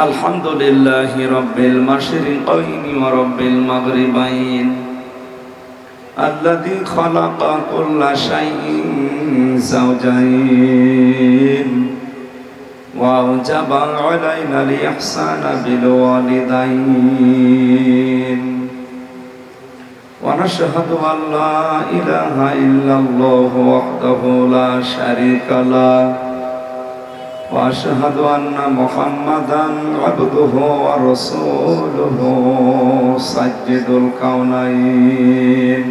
الحمد لله رب المشرقين ورب المغربين الذي خلق كل شيء زوجين وأوجب علينا الإحسان بالوالدين ونشهد أن لا إله إلا الله وحده لا شريك له وأشهد أن محمدًا عبده ورسوله سيد الكونين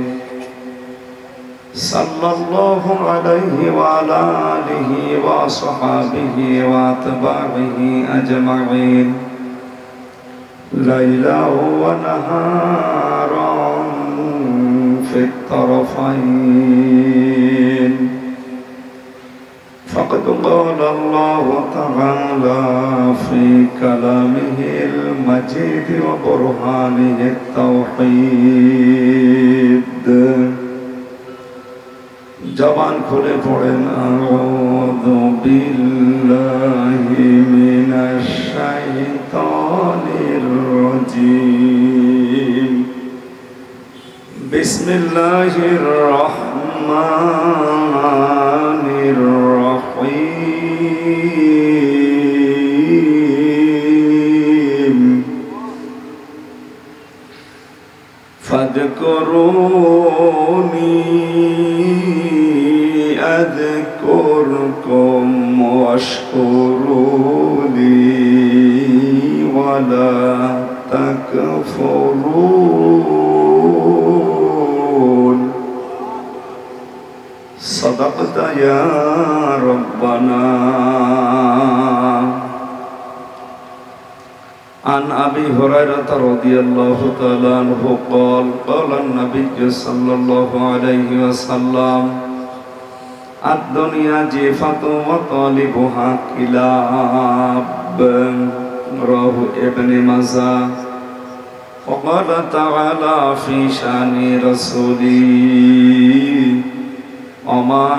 صلى الله عليه وعلى آله وصحبه وأتباعه أجمعين ليلا ونهارا في الطرفين فقد قال الله تعالى في كلامه المجيد وبرهانه التوحيد জবান খুলে পড়েন আউযু বিল্লাহি মিনাশ শাইতানির রাজীম বিসমিল্লাহির রহমানির রহিম ফাযকুরুনি أذكركم واشكروا لي ولا تكفرون صدقت يا ربنا عن أبي هريرة رضي الله تعالى عنه قال قال النبي صلى الله عليه وسلم الدنيا جيفة وطالبها كلاب رواه ابن ماجه وقال تعالى في شأن رسوله وما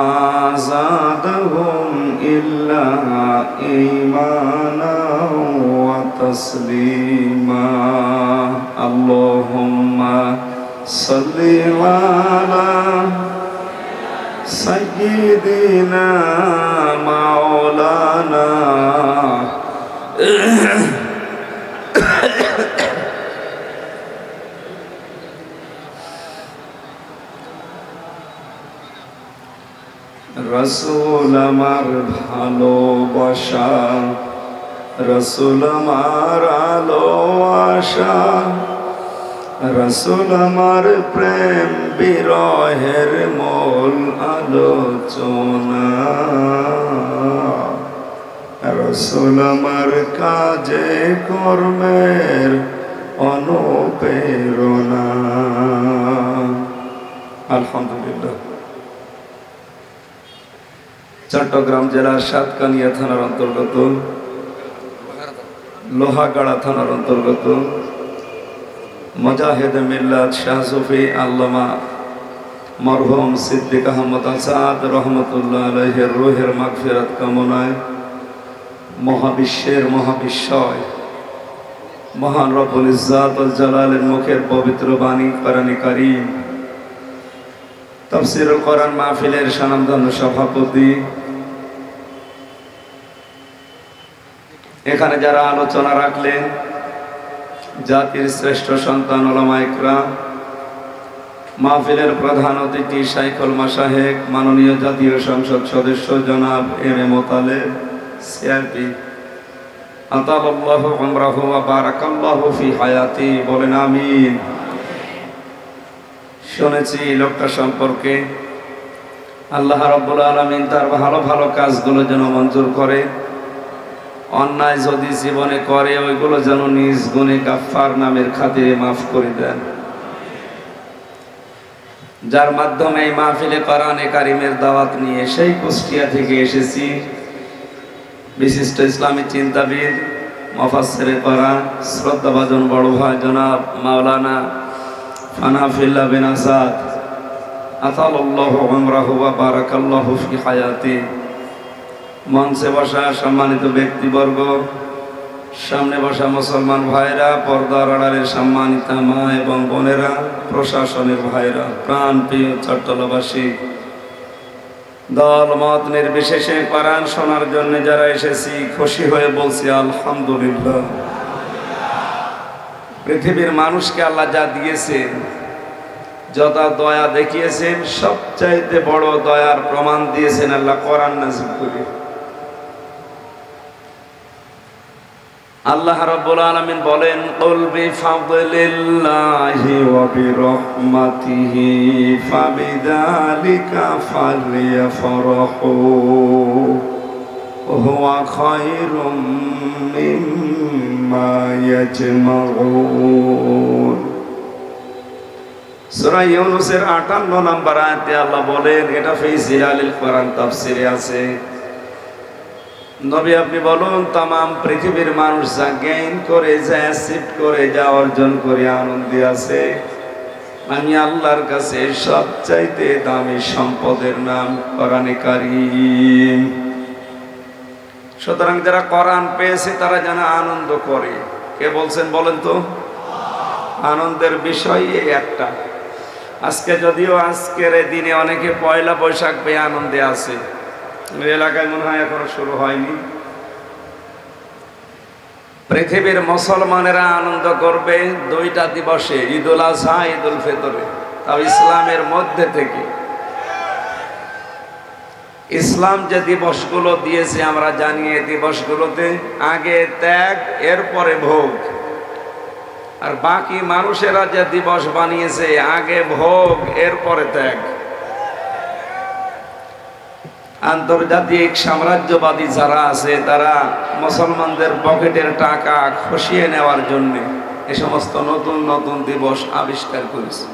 زادهم إلا إيمانا وتسليما اللهم صل على سيدنا مولانا রসুল আমার ভালোবাসা রসুল আমার আলো আশা রসুল আমার প্রেম বিরহের মূল আলোচনা রসুল আমার কাজে কর্মের অনুপ্রেরণা আলহামদুলিল্লাহ। চট্টগ্রাম জেলার সাতকানিয়া থানার অন্তর্গত লোহাগাড়া থানার অন্তর্গত মুজাহিদ মিল্লাত শাহ সুফি আল্লামা মরহুম সিদ্দিক আহমদ আসাদ রহমতুল্লাহ আলাইহির রূহের মাগফিরাত কামনায় মহাবিশ্বের মহাবিশ্বয় মহান রব্বুল ইজ্জাত ওয়াল জালালের মুখের পবিত্র বাণী কোরআনে কারীম তাফসীরুল কোরআন মাহফিলের স্বনামধন্য সভাপতি, এখানে যারা আলোচনা রাখলেন জাতির শ্রেষ্ঠ সন্তান উলামায়ে ইকরাম, মাহফিলের প্রধান অতিথি শাইখুল মাশায়েখ মাননীয় জাতীয় সংসদ সদস্য জনাব এম এ মোতালেব সিআরপি আতালাল্লাহু উমরাহু ওয়া বারাকাল্লাহু ফি হায়াতি, বলেন আমিন। শুনেছি লোকটা সম্পর্কে আল্লাহ রাব্বুল আলামিন তার ভালো ভালো কাজগুলো যেন মঞ্জুর করে, অন্যায় যদি জীবনে করে ওইগুলো যেন নিজ গুণে গাফফার নামের খাতিরে মাফ করে দেন। যার মাধ্যমে এই মাহফিলে কোরআনে কারীমের দাওয়াত নিয়ে সেই কুষ্টিয়া থেকে এসেছি, বিশিষ্ট ইসলামী চিন্তাবিদ মুফাসসিরে কোরআন শ্রদ্ধাভাজন বড় ভাই জনাব মাওলানা ফানাফিল্লাহ বিন আসাদ আতালাল্লাহু উমরাহু ওয়া বারাকাল্লাহু ফি হায়াতি, মঞ্চে বসা সম্মানিত ব্যক্তিবর্গ, সামনে বসা মুসলমান ভাইরা, পর্দার আড়ালের সম্মানিতা মা এবং বোনেরা, প্রশাসনের ভাইরা, প্রাণপ্রিয় চট্টলাবাসী, দল মত নির্বিশেষে কোরআন শোনার জন্য যারা এসেছি, খুশি হয়ে বলছি আলহামদুলিল্লাহ। পৃথিবীর মানুষকে আল্লাহ যা দিয়েছেন, যত দয়া দেখিয়েছেন, সবচাইতে বড় দয়ার প্রমাণ দিয়েছেন আল্লাহ কোরআন নাযিল করে। আল্লাহ রাব্বুল আলামিন বলেন, কুল বিফাদলিল্লাহি ওয়া বিরহমাতিহি ফাবিযালিকা ফালইফরাহু হুয়া খায়রুম মিম্মা ইয়াজমাউন। সূরা ইউনূসের ৫৮ নম্বর আয়াতে আল্লাহ বলেন, এটা ফি জিলালিল কোরআন তাফসিরে আছে, নবী আপনি বলুন, তামাম পৃথিবীর মানুষ যা গেইন করে, যা অ্যাচিভ করে, যা অর্জন করে আনন্দে আছে, আমি আল্লাহর কাছে সবচাইতে দামি সম্পদের নাম কোরআনে কারীম। সুতরাং যারা কোরআন পেয়েছে তারা যেন আনন্দ করে। কে বলছেন বলেন তো? আনন্দের বিষয় এই একটা। আজকে যদিও আজকের এই দিনে অনেকে পয়লা বৈশাখ পেয়ে আনন্দে আছে, এলাকায় মনে হয় এখনো শুরু হয়নি। পৃথিবীর মুসলমানেরা আনন্দ করবে দুইটা দিবসে, ঈদুল আজহা, ঈদুল ফিতরে, তাও ইসলামের মধ্যে থেকে। ইসলাম যে দিবসগুলো দিয়েছে আমরা জানি, এই দিবসগুলোতে আগে ত্যাগ, এরপরে ভোগ। আর বাকি মানুষেরা যে দিবস বানিয়েছে, আগে ভোগ, এরপরে ত্যাগ। আন্তর্জাতিক সাম্রাজ্যবাদী যারা আছে, তারা মুসলমানদের পকেটের টাকা খসিয়ে নেওয়ার জন্য এই সমস্ত নতুন নতুন দিবস আবিষ্কার করেছে।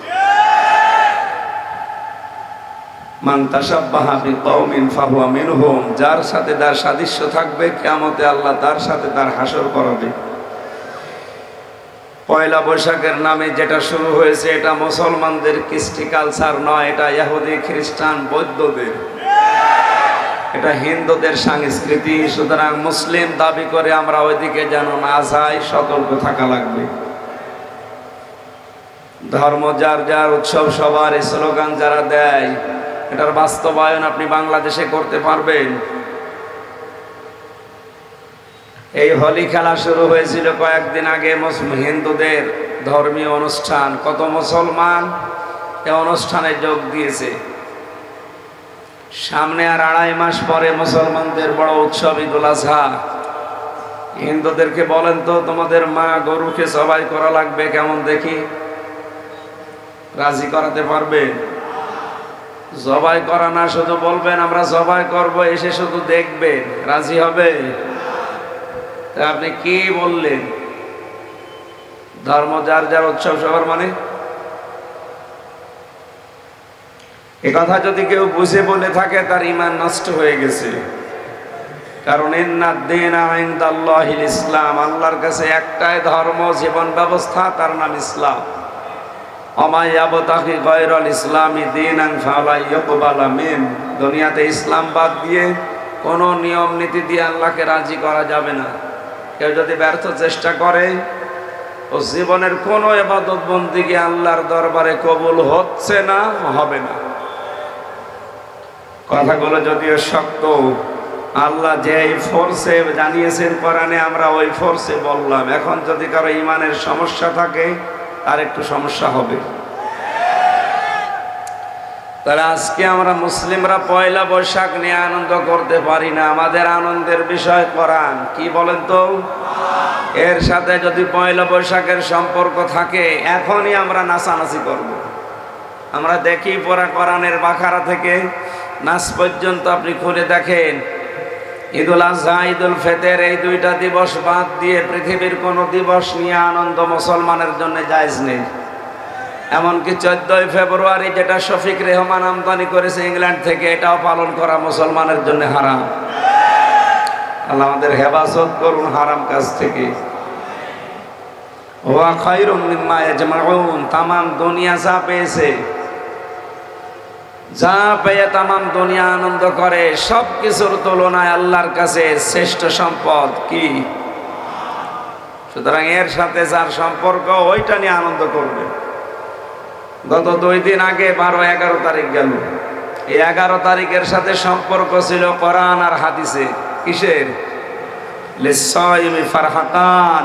মান তাশাব্বাহা বিকওমিন ফাহুয়া মিনহুম, যার সাথে তার সাদৃশ্য থাকবে, কিয়ামতে আল্লাহ তার সাথে তার হাসর করাবে। পয়লা বৈশাখের নামে যেটা শুরু হয়েছে, এটা মুসলমানদের কৃষ্টি কালচার নয়, এটা ইহুদি, খ্রিস্টান, বৌদ্ধদের, এটা হিন্দুদের সংস্কৃতি। সুতরাং মুসলিম দাবি করে আমরা ওইদিকে যেন না যাই, সতর্ক থাকা লাগবে। ধর্ম যার যার, উৎসব সবার, এই স্লোগান যারা দেয়, এটার বাস্তবায়ন আপনি বাংলাদেশে করতে পারবেন? এই হোলি খেলা শুরু হয়েছিল কয়েকদিন আগে, হিন্দুদের ধর্মীয় অনুষ্ঠান। কত মুসলমান এই অনুষ্ঠানে যোগ দিয়েছে। সামনে আর ২.৫ মাস পরে মুসলমানদের বড় উৎসব ঈদুল আজহা। হিন্দুদেরকে বলেন তো, তোমাদের মা গরুকে জবাই করা লাগবে কেমন দেখি, রাজি করাতে পারবেন? জবাই করা না, শুধু বলবেন আমরা জবাই করব, এসে শুধু দেখবেন, রাজি হবে? আপনি কি বললেন? ধর্ম যার যার, উৎসব সবার, মানে এ কথা যদি কেউ বুঝে বলে থাকে, তার ঈমান নষ্ট হয়ে গেছে। কারণ ইন্নাদ দীনা ইনদাল্লাহিল ইসলাম, আল্লাহর কাছে একটাই ধর্ম, জীবন ব্যবস্থা, তার নাম ইসলাম। ওমা ইয়াবতাগি গায়রাল ইসলামি দীনান ফালা ইউকবালা মিন, দুনিয়াতে ইসলাম বাদ দিয়ে কোন নিয়ম নীতি দিয়ে আল্লাহকে রাজি করা যাবে না। কেউ যদি ব্যর্থ চেষ্টা করে, ও জীবনের কোনো ইবাদত বন্দেগী আল্লাহর দরবারে কবুল হচ্ছে না, হবে না। কথাগুলো যদিও শক্ত, আল্লাহ যে ফোর্সে জানিয়েছেন কোরআনে, আমরা ওই ফোর্সে বললাম। এখন যদি কারো ঈমানের সমস্যা থাকে, আর একটু সমস্যা হবে। তাহলে আজকে আমরা মুসলিমরা পয়লা বৈশাখ নিয়ে আনন্দ করতে পারি না। আমাদের আনন্দের বিষয় কোরআন। কি বলেন তো? এর সাথে যদি পয়লা বৈশাখের সম্পর্ক থাকে, এখনই আমরা নাচানাচি করব। আমরা দেখি পড়া কোরআনের বাকারা থেকে নাচ পর্যন্ত আপনি খুলে দেখেন, ঈদুল আজহা, ঈদুল ফিতর, এই দুইটা দিবস বাদ দিয়ে পৃথিবীর কোনো দিবস নিয়ে আনন্দ মুসলমানের জন্য জায়েজ নেই। এমনকি 14 ফেব্রুয়ারি, যেটা শফিক রেহমান আমদানি করেছে ইংল্যান্ড থেকে, এটাও পালন করা মুসলমানের জন্য হারাম। আল্লাহ আমাদের হেফাজত করুন হারাম কাজ থেকে। ওয়া খায়রুম মিম্মা ইয়াজমাউন, তামাম দুনিয়া যা পেয়েছে, যা পেয়ে তামাম দুনিয়া আনন্দ করে, সব কিছুর তুলনায় আল্লাহর কাছে শ্রেষ্ঠ সম্পদ কি? সুতরাং এর সাথে যার সম্পর্ক ওইটা নিয়ে আনন্দ করবে। গত 2 দিন আগে 12-11 তারিখ গেল, এই 11 তারিখের সাথে সম্পর্ক ছিল কোরআন আর হাদিসে। কিসের? লিসাইমি ফারহাতান,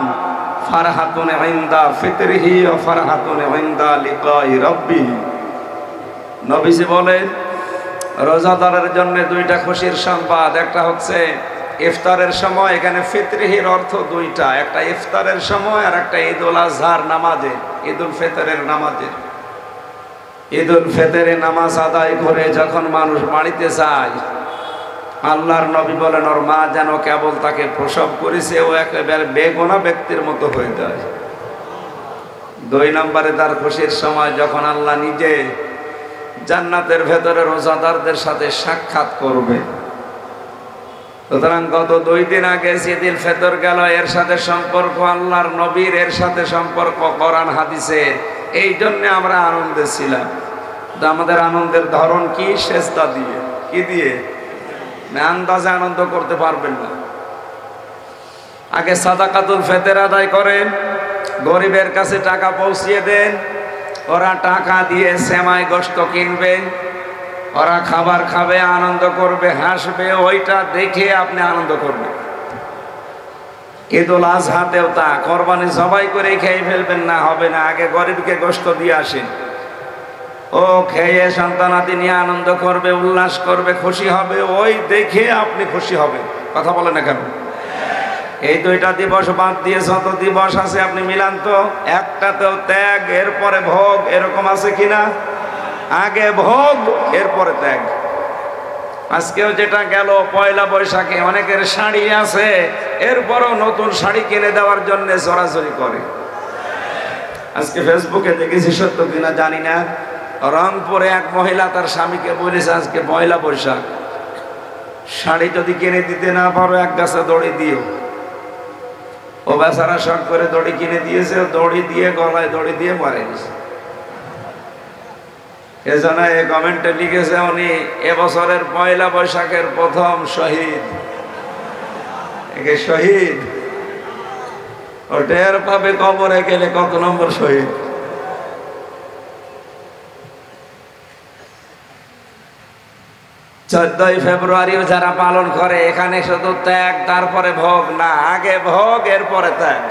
ফারহাতুন ইনদা ফিতরিহি ওয়া ফারহাতুন ইনদা লিকাই রাব্বিহি। নবীজি বলেন রোজাদারের জন্য 2টা খুশির সংবাদ। একটা হচ্ছে ইফতারের সময়, এখানে ফিতরিহির অর্থ 2টা, একটা ইফতারের সময় আর একটা ঈদুল আজহার নামাজে, ঈদুল ফিতরের নামাজে। ঈদুল ফিতরে নামাজ আদায় করে যখন মানুষ বাড়িতে যায়, আল্লাহর নবী বলেন ওর মা যেন কেবল তাকে প্রসব করেছে, ও একেবারে বেগুনা ব্যক্তির মতো হয়ে যায়। 2 নম্বরে তার খুশির সময় যখন আল্লাহ নিজে জান্নাতের ভেতরে রোজাদারদের সাথে সাক্ষাৎ করবে। সুতরাং গত 2 দিন আগে ঈদুল ফিতর গেল, এর সাথে সম্পর্ক আল্লাহর নবীর, এর সাথে সম্পর্ক কোরআন হাদিসের। এই জন্য আমরা আনন্দে ছিলাম। আমাদের আনন্দের ধরন কি? সেজদা দিয়ে। কি দিয়ে? আন্দাজে আনন্দ করতে পারবেন না। আগে সাদাকাতুল ফিতর আদায় করেন, গরিবের কাছে টাকা পৌঁছিয়ে দেন, ওরা টাকা দিয়ে সেমাই গোশত কিনবে, ওরা খাবার খাবে, আনন্দ করবে, হাসবে, ওইটা দেখে আপনি আনন্দ করবেন। ঈদুল আজহাতেও তা, কোরবানি জবাই করে খেয়ে ফেলবেন না, হবে না। আগে গরিবকে গোশত দিয়ে আসেন, ও খেয়ে সন্তানাদি নিয়ে আনন্দ করবে, উল্লাস করবে, খুশি হবে, ওই দেখে আপনি খুশি হবেন। কথা বলে না কেন? এই 2টা দিবস বাদ দিয়ে যত দিবস আছে আপনি মিলান তো, একটাতেও ত্যাগ, এরপরে ভোগ, এরকম আছে কিনা? আগে ভোগ, এরপরে ত্যাগ। আজকেও যেটা গেল 1 বৈশাখে, অনেকের শাড়ি আছে, এরপরও নতুন শাড়ি কিনে দেওয়ার জন্য জোরাজোরি করে। আজকে ফেসবুকে দেখেছি, সত্য কিনা জানি না, রংপুরে এক মহিলা তার স্বামীকে বলেছে আজকে 1 বৈশাখ, শাড়ি যদি কিনে দিতে না পারো 1 গাছে দড়ি দিও। ও বেচারা শখ করে দড়ি কিনে দিয়েছে, দড়ি দিয়ে গলায় দড়ি দিয়ে মারে গেছে। এজন্য এই কমেন্টে লিখেছে উনি এবছরের 1 বৈশাখের প্রথম শহীদ। একে শহীদ ও টের পাবে কবরে গেলে কত নম্বর শহীদ। চোদ্দই ফেব্রুয়ারিও যারা পালন করে, এখানে শুধু ত্যাগ তারপরে ভোগ না, আগে ভোগ এরপরে ত্যাগ।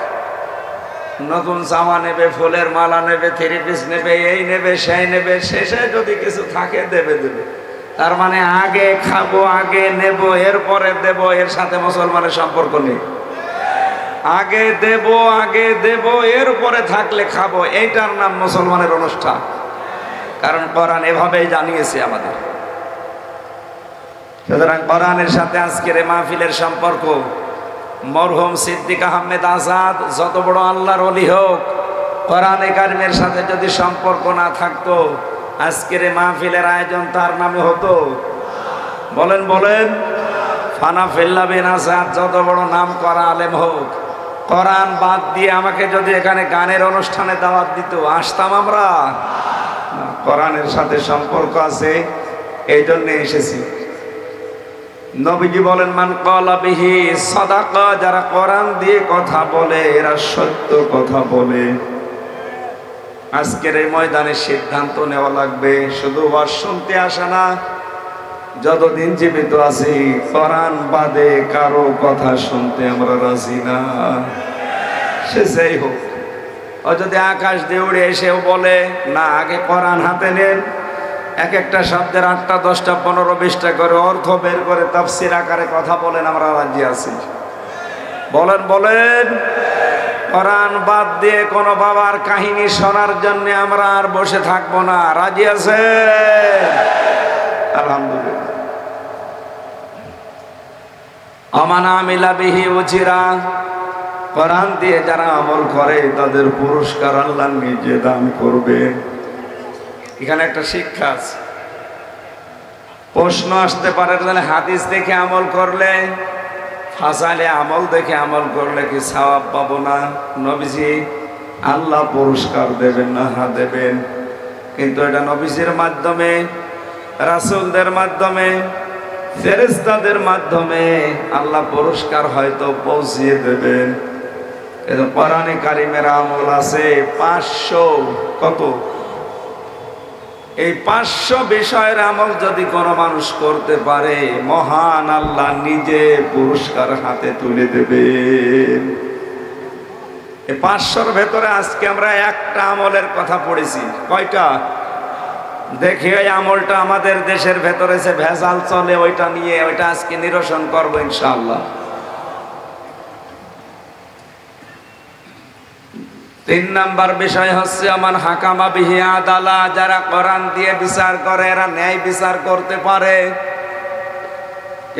নতুন জামা নেবে, ফুলের মালা নেবে, 3 পিস নেবে, এই নেবে, সেই নেবে, শেষে যদি কিছু থাকে দেবে। তার মানে আগে খাবো, আগে নেব, এরপরে দেব, এর সাথে মুসলমানের সম্পর্ক নেই। আগে দেব, এরপরে থাকলে খাবো, এইটার নাম মুসলমানের অনুষ্ঠান। কারণ কোরআন এভাবেই জানিয়েছে আমাদের। সুতরাং কোরআনের সাথে আজকের মাহফিলের সম্পর্ক, মরহুম সিদ্দিক আহমেদ আজাদ যত বড় আল্লাহর ওলি হোক, কোরআনে কারিমের সাথে যদি সম্পর্ক না থাকতো, আজকের মাহফিলের আয়োজন তার নামে হতো? বলেন ফানা ফিল্লা বিন আজাদ যত বড় নাম করা আলেম হোক, কোরআন বাদ দিয়ে আমাকে যদি এখানে গানের অনুষ্ঠানে দাওয়াত দিত, আসতাম আমরা? কোরআনের সাথে সম্পর্ক আছে, এই জন্য এসেছি। নবীজি বলেন মান ক্বালা বিহি সাদাকা, যারা কোরআন দিয়ে কথা বলে এরা সত্য কথা বলে। আজকের এই ময়দানে সিদ্ধান্ত নেওয়া লাগবে, শুধু ওয়াজ শুনতে আসা না। যতদিন জীবিত আছি কোরআন বাদে কারো কথা শুনতে আমরা রাজি না। সে যেই হোক, ও যদি আকাশ দিয়ে উড়ে এসেও বলে না, আগে কোরআন হাতে নেন, এক একটা শব্দের 8টা 10টা 15 20টা করে অর্থ বের করে তাফসীর আকারে কথা বলেন, আমরা রাজি আছি। বলেন কোরআন বাদ দিয়ে কোন বাবার কাহিনী শোনার জন্য আমরা আর বসে থাকবো না, রাজি আছে? আলহামদুলিল্লাহ। আমানা আমিলা বিহি উজিরা, কোরআন দিয়ে যারা আমল করে তাদের পুরস্কার আল্লাহ নিজে দান করবে। এখানে একটা শিক্ষা আছে। প্রশ্ন আসতে পারে, তাহলে হাদিস দেখে আমল করলে, ফাসালে আমল দেখে আমল করলে কি সওয়াব পাবো না? নবীজি আল্লাহ পুরস্কার দেবেন না? হ্যাঁ দেবেন, কিন্তু এটা নবীজির মাধ্যমে, রাসূলদের মাধ্যমে, ফেরেশতাদের মাধ্যমে আল্লাহ পুরস্কার হয়তো পৌঁছিয়ে দেবেন, কোরআনে কারিমের আমল আছে 500 কত, এই 500 বিষয়ের আমল যদি কোনো মানুষ করতে পারে মহান আল্লাহ নিজে পুরস্কার হাতে তুলে দেবেন। এই 500-র ভেতরে আজকে আমরা একটা আমলের কথা পড়েছি। কয়টা? দেখি ওই আমলটা আমাদের দেশের ভেতরে যে ভেজাল চলে ওইটা নিয়ে ওইটা আজকে নিরসন করবো ইনশাআল্লাহ। 3 নাম্বার বিষয় হচ্ছে আমার হাকামা বিহি আদালা, যারা কোরআন দিয়ে বিচার করে এরা ন্যায় বিচার করতে পারে।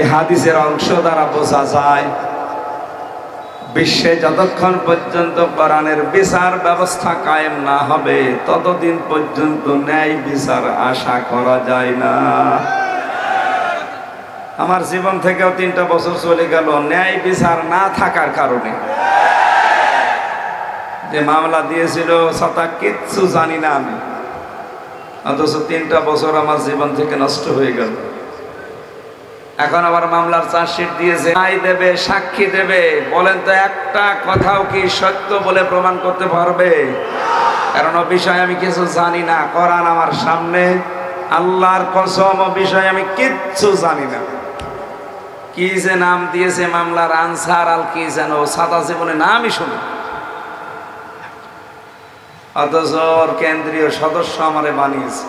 এই হাদিসের অংশ দ্বারা বোঝা যায় বিশ্বে যতক্ষণ পর্যন্ত কোরআনের বিচার ব্যবস্থা কায়েম না হবে ততদিন পর্যন্ত ন্যায় বিচার আশা করা যায় না। আমার জীবন থেকেও 3টা বছর চলে গেল ন্যায় বিচার না থাকার কারণে। যে মামলা দিয়েছিল সেটা কিচ্ছু জানি না আমি, অথচ 3টা বছর আমার জীবন থেকে নষ্ট হয়ে গেল। এখন আবার মামলার চার্জশিট দিয়েছে, রায় দেবে, সাক্ষী দেবে। বলেন তো একটা কথাও কি সত্য বলে প্রমাণ করতে পারবে? কারণ ও বিষয়ে আমি কিছু জানি না। কোরআন আমার সামনে, আল্লাহর কসম ও বিষয়ে আমি কিচ্ছু জানি না। কি যে নাম দিয়েছে মামলার, আনসার আল কি যেন, সাদা জীবনে নামই শুনি, অথচ ওর কেন্দ্রীয় সদস্য আমারে বানিয়েছে।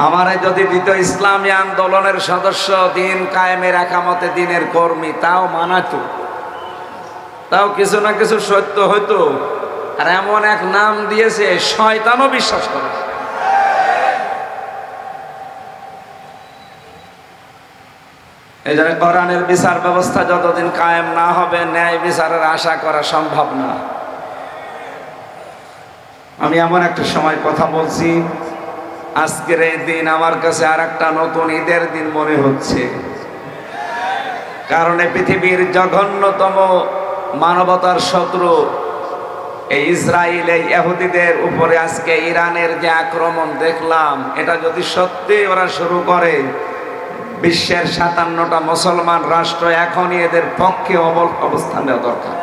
আমারে যদি দিত ইসলামী আন্দোলনের সদস্য, দিন কায়েমের একামতে দিনের কর্মী, তাও মানাতো, তাও কিছু না কিছু সত্য হইতো। আর এমন এক নাম দিয়েছে শয়তানও বিশ্বাস করে। এই জন্য কোরআনের বিচার ব্যবস্থা যতদিন কায়েম না হবে ন্যায় বিচারের আশা করা সম্ভব না। আমি এমন একটা সময় কথা বলছি, আজকের এই দিন আমার কাছে আর একটা নতুন ঈদের দিন মনে হচ্ছে। কারণ পৃথিবীর জঘন্যতম মানবতার শত্রু এই ইসরায়েল, এই ইহুদিদের উপরে আজকে ইরানের যে আক্রমণ দেখলাম, এটা যদি সত্যি ওরা শুরু করে, বিশ্বের 57টা মুসলমান রাষ্ট্র এখনই এদের পক্ষে অবস্থান নেওয়া দরকার।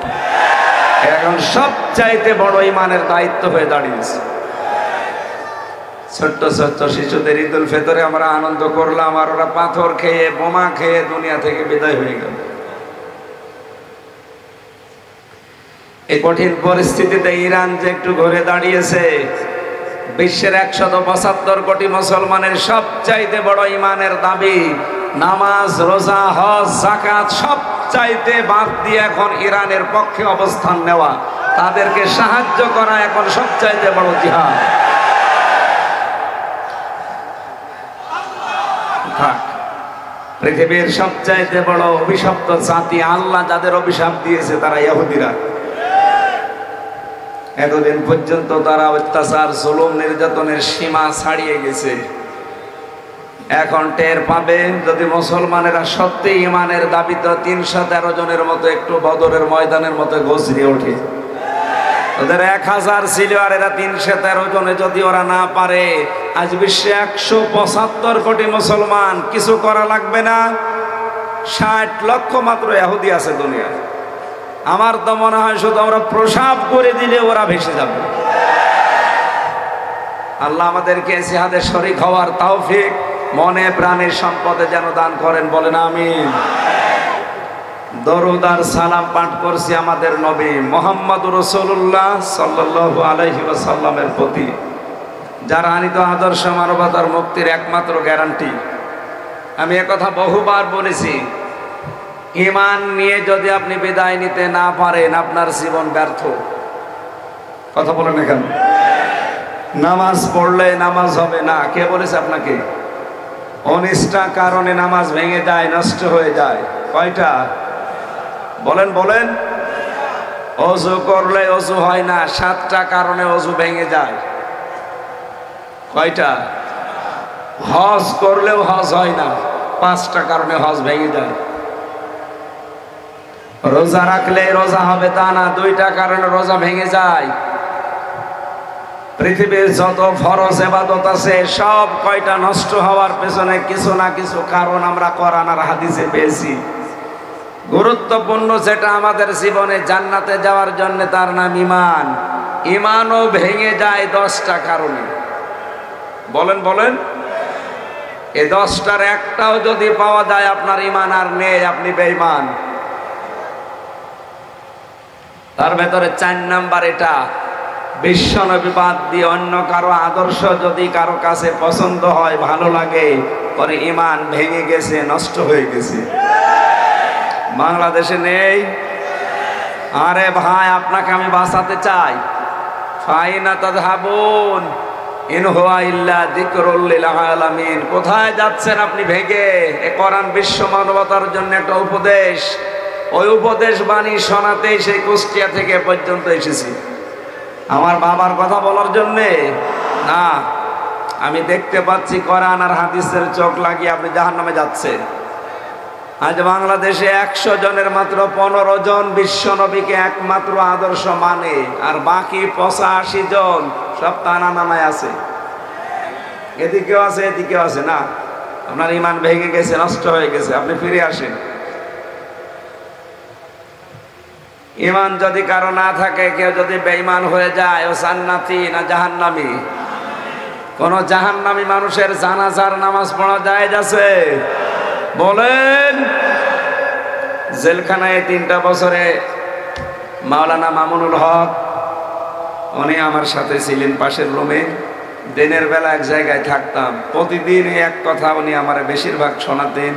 এখন সবচাইতে বড় ইমানের দায়িত্ব হয়ে দাঁড়িয়েছে। ছোট্ট ছোট্ট শিশুদের ঈদুল ফিতরে আমরা আনন্দ করলাম, আর ওরা পাথর খেয়ে, বোমা খেয়ে দুনিয়া থেকে বিদায় হয়ে গেল। এই কঠিন পরিস্থিতিতে ইরান যে একটু ঘুরে দাঁড়িয়েছে, বিশ্বের 175 কোটি মুসলমানের সবচাইতে বড় ইমানের দাবি নামাজ, রোজা, হজ, যাকাত সবচাইতে বাদ দিয়ে এখন ইরানের পক্ষে অবস্থান নেওয়া, তাদেরকে সাহায্য করা এখন সবচাইতে বড় জিহাদ। পৃথিবীর সবচাইতে বড় অভিশপ্ত জাতি, আল্লাহ যাদের অভিশাপ দিয়েছে তারা ইহুদিরা। এতদিন পর্যন্ত তারা অত্যাচার, জুলুম, নির্যাতনের সীমা ছাড়িয়ে গেছে। এখন টের পাবে যদি মুসলমানেরা সত্যি ইমানের দাবিতে 313 জনের মতো একটু বদরের ময়দানের মতো গজরে ওঠে। ওদের 1000 ছিল, আর এরা 313 জনে যদি ওরা না পারে, আজ বিশ্বে 175 কোটি মুসলমান, কিছু করা লাগবে না। 60 লক্ষ মাত্র ইহুদি আছে দুনিয়ায়। আমার তো মনে হয় শুধু আমরা প্রসাব করে দিলে ওরা ভেসে যাবে। আল্লাহ আমাদেরকে জিহাদে শরীক হওয়ার তৌফিক, মনে প্রাণে সম্পদে যেন দান করেন, বলেন আমিন। দরুদ আর সালাম পাঠ করছি আমাদের নবী মুহাম্মদুর রাসূলুল্লাহ সাল্লাল্লাহু আলাইহি ওয়াসাল্লামের প্রতি, যার আনিত আদর্শ মানবতার মুক্তির একমাত্র গ্যারান্টি। আমি একথা বহুবার বলেছি, ঈমান নিয়ে যদি আপনি বিদায় নিতে না পারেন, আপনার জীবন ব্যর্থ। কথা বলেন না কেন? নামাজ পড়লে নামাজ হবে না, কে বলেছে আপনাকে? 19টা কারণে নামাজ ভেঙে যায়, নষ্ট হয়ে যায়। কয়টা বলেন বলেন? ওযু করলে ওযু হয় না, 7টা কারণে ওযু ভেঙে যায়। কয়টা? হজ করলেও হজ হয় না, 5টা কারণে হজ ভেঙে যায়। রোজা রাখলে রোজা হবে তা না, 2টা কারণে রোজা ভেঙে যায়। পৃথিবীর যত ফরজ ইবাদত আছে সব কয়টা নষ্ট হওয়ার পেছনে কিছু না কিছু কারণ আমরা কোরআন আর হাদিসে পেয়েছি। গুরুত্বপূর্ণ যেটা আমাদের জীবনে জান্নাতে যাওয়ার জন্য, তার নাম ঈমান। ঈমানও ভেঙে যায় 10টা কারণে। বলেন বলেন, এই 10টার একটাও যদি পাওয়া যায় আপনার ঈমান আর নেই, আপনি বেঈমান। তার ভেতরে 4 নাম্বার এটা, বিশ্বনবী বাদ দিয়ে অন্য কারো আদর্শ যদি কারো কাছে পছন্দ হয়, ভালো লাগে, পরে ঈমান ভেঙে গেছে, নষ্ট হয়ে গেছে। বাংলাদেশে নেই। আরে ভাই, আপনাকে আমি বাঁচাতে চাই। ফাইনা তাযহাবুন ইন হুয়া ইল্লা যিকরুল লিল আলামিন। কোথায় যাচ্ছেন আপনি ভেগে? এ কোরআন বিশ্ব মানবতার জন্য একটা উপদেশ। ওই উপদেশ বাণী শোনাতেই সেই কুষ্টিয়া থেকে পর্যন্ত এসেছি। আমার বাবার কথা বলার জন্যে না। আমি দেখতে পাচ্ছি কোরআন আর হাদিসের চোখ লাগিয়ে আপনি জাহান্নামে যাচ্ছেন। আজ বাংলাদেশে 100 জনের মাত্র 15 জন বিশ্বনবীকে একমাত্র আদর্শ মানে, আর বাকি 85 জন সব টানা নামায় আছে। এদিকেও আছে, এদিকেও আছে। না, আপনার ঈমান ভেঙে গেছে, নষ্ট হয়ে গেছে, আপনি ফিরে আসেন। ঈমান যদি কারো না থাকে, কেউ যদি বেঈমান হয়ে যায়, ও জান্নাতি না জাহান্নামী? কোন জাহান্নামী মানুষের জানাজার নামাজ পড়া জায়েজ আছে? বলেন। জেলখানায় 3টা বছরে মাওলানা মামুনুল হক, উনি আমার সাথে ছিলেন পাশের রুমে। দিনের বেলা এক জায়গায় থাকতাম, প্রতিদিন এক কথা উনি আমার বেশিরভাগ শোনাতেন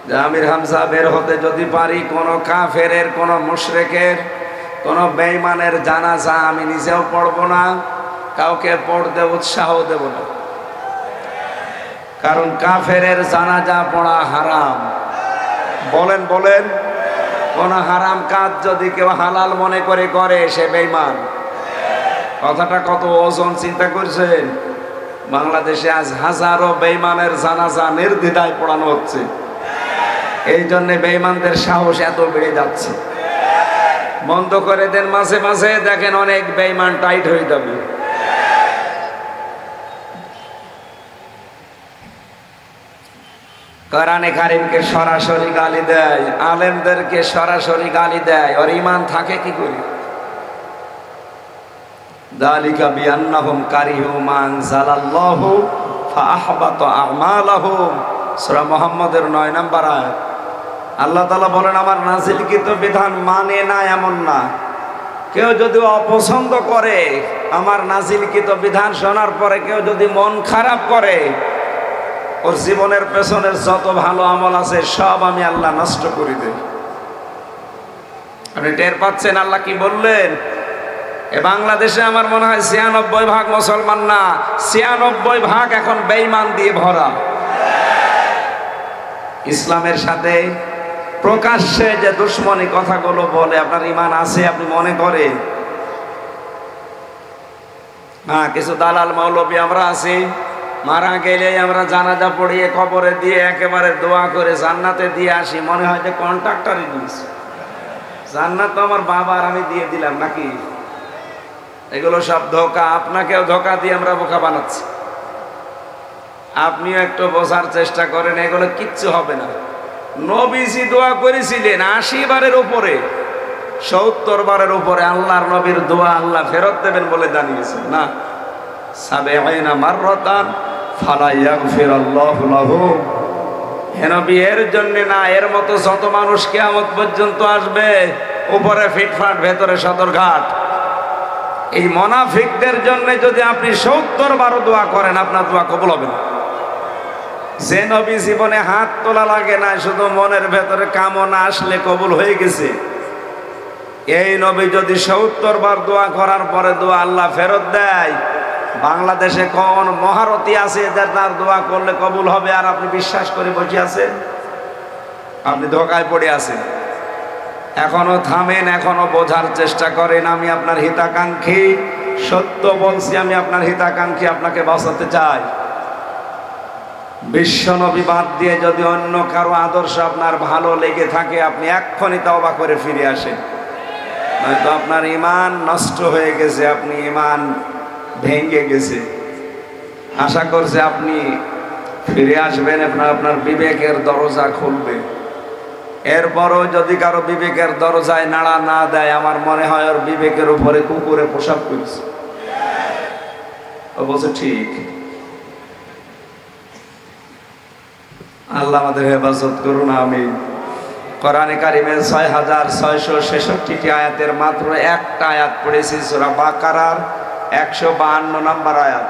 যে আমির হামজা, বের হতে যদি পারি কোন কাফেরের, কোন মুশরিকের, কোন বেঈমানের জানাজা আমি নিজেও পড়ব না, কাউকে পড়তে উৎসাহ দেব না। কারণ কাফেরের জানাজা পড়া হারাম। বলেন বলেন, কোন হারাম কাজ যদি কেউ হালাল মনে করে করে, সে বেঈমান। কথাটা কত ওজন চিন্তা করছেন? বাংলাদেশে আজ হাজারো বেঈমানের জানাজা নির্দ্বিধায় পড়ানো হচ্ছে। এই জন্য বেঈমানদের সাহস এত বেড়ে যাচ্ছে। বন্ধ করে দেন, মাঝে মাঝে দেখেন অনেক বেঈমান টাইট হয়ে যাবে। কোরআনে কারীমকে সরাসরি গালি দেয়, আলেমদেরকে সরাসরি গালি দেয়, আর ঈমান থাকে কি করে? যালিকা বিআন্নাহুম কারিহু মা আনজালাল্লাহু ফাআহবাতা আমালাহুম। সূরা মুহাম্মদের 9 নম্বর আয়াত। আল্লাহ তাআলা বলেন, আমার নাযিলকৃত বিধান মানে না এমন না। কেউ যদি অপছন্দ করে, আমার নাযিলকৃত বিধান শোনার পরে কেউ যদি মন খারাপ করে, ওর জীবনের পেছনের যত ভালো আমল আছে সব আমি আল্লাহ নষ্ট করে দেব। আপনি টের পাচ্ছেন আল্লাহ কি বললেন? এ বাংলাদেশে আমার মনে হয় 96% মুসলমান না, 96% এখন বেঈমান দিয়ে ভরা। ইসলামের সাথে প্রকাশ্যে যে দুশ্মনী কথাগুলো বলে, আপনার ঈমান আছে আপনি মনে করেন? হ্যাঁ, কিছু দালাল মৌলবী আমরা আছি, মারা গেলে আমরা জানাজা পড়িয়ে কবরে দিয়ে একেবারে দোয়া করে জান্নাতে দিয়ে আসি, মনে হয় যে কন্ট্রাক্টরই দিয়েছে। জান্নাত তো আমার বাবার, আমি দিয়ে দিলাম নাকি? এগুলো সব ধোঁকা। আপনাকেও ধোঁকা দিয়ে আমরা বোকা বানাচ্ছি। আপনিও একটু বোঝার চেষ্টা করেন, এগুলো কিচ্ছু হবে না। নবীজি দোয়া করেছিলেন 80 বারের উপরে, 70 বারের উপরে আল্লাহর নবীর দোয়া আল্লাহ ফেরত দেবেন বলে জানিয়েছেন না? 70 মাররাতান ফালা ইয়াগফিরাল্লাহু লাহু। হে নবী, এর জন্য না, এর মতো যত মানুষ কিয়ামত পর্যন্ত আসবে, উপরে ফিটফাট, ভেতরে সদরঘাট, এই মুনাফিকদের জন্য যদি আপনি 70 বারও দোয়া করেন, আপনার দোয়া কবুল হবে না। যে নবী জীবনে হাত তোলা লাগে না, শুধু মনের ভেতরে কামনা আসলে কবুল হয়ে গেছে, এই নবী যদি 70 বার দোয়া করার পরে দোয়া আল্লাহ ফেরত দেয়, বাংলাদেশে কোন মহারথী আছে যে তার দোয়া করলে কবুল হবে আর আপনি বিশ্বাস করে বসে আছেন? আপনি ধোঁকায় পড়ে আছেন। এখনো থামেন, এখনো বোঝার চেষ্টা করেন। আমি আপনার হিতাকাঙ্ক্ষী, সত্য বলছি, আমি আপনার হিতাকাঙ্ক্ষী, আপনাকে বাঁচাতে চাই। বিশ্বনবী বাদ দিয়ে যদি অন্য কারো আদর্শ আপনার ভালো লেগে থাকে, আপনি এক্ষুনি তওবা করে ফিরে আসেন, নয়তো আপনার ঈমান নষ্ট হয়ে গেছে, আপনি ঈমান ভেঙে গেছে। আশা করছে আপনি ফিরে আসবেন, আপনার বিবেকের দরজা খুলবে। এরপরও যদি কারো বিবেকের দরজায় নাড়া না দেয়, আমার মনে হয় ওর বিবেকের উপরে কুকুরে পোশাক করছে। ও বলছে ঠিক। আল্লাহ আমাদের হেফাজত করুন, আমিন। কোরআনে কারিমের ৬৬৬৬টি আয়াতের মাত্র একটা আয়াত পড়েছি, সূরা বাকারার ১৫২ নম্বর আয়াত।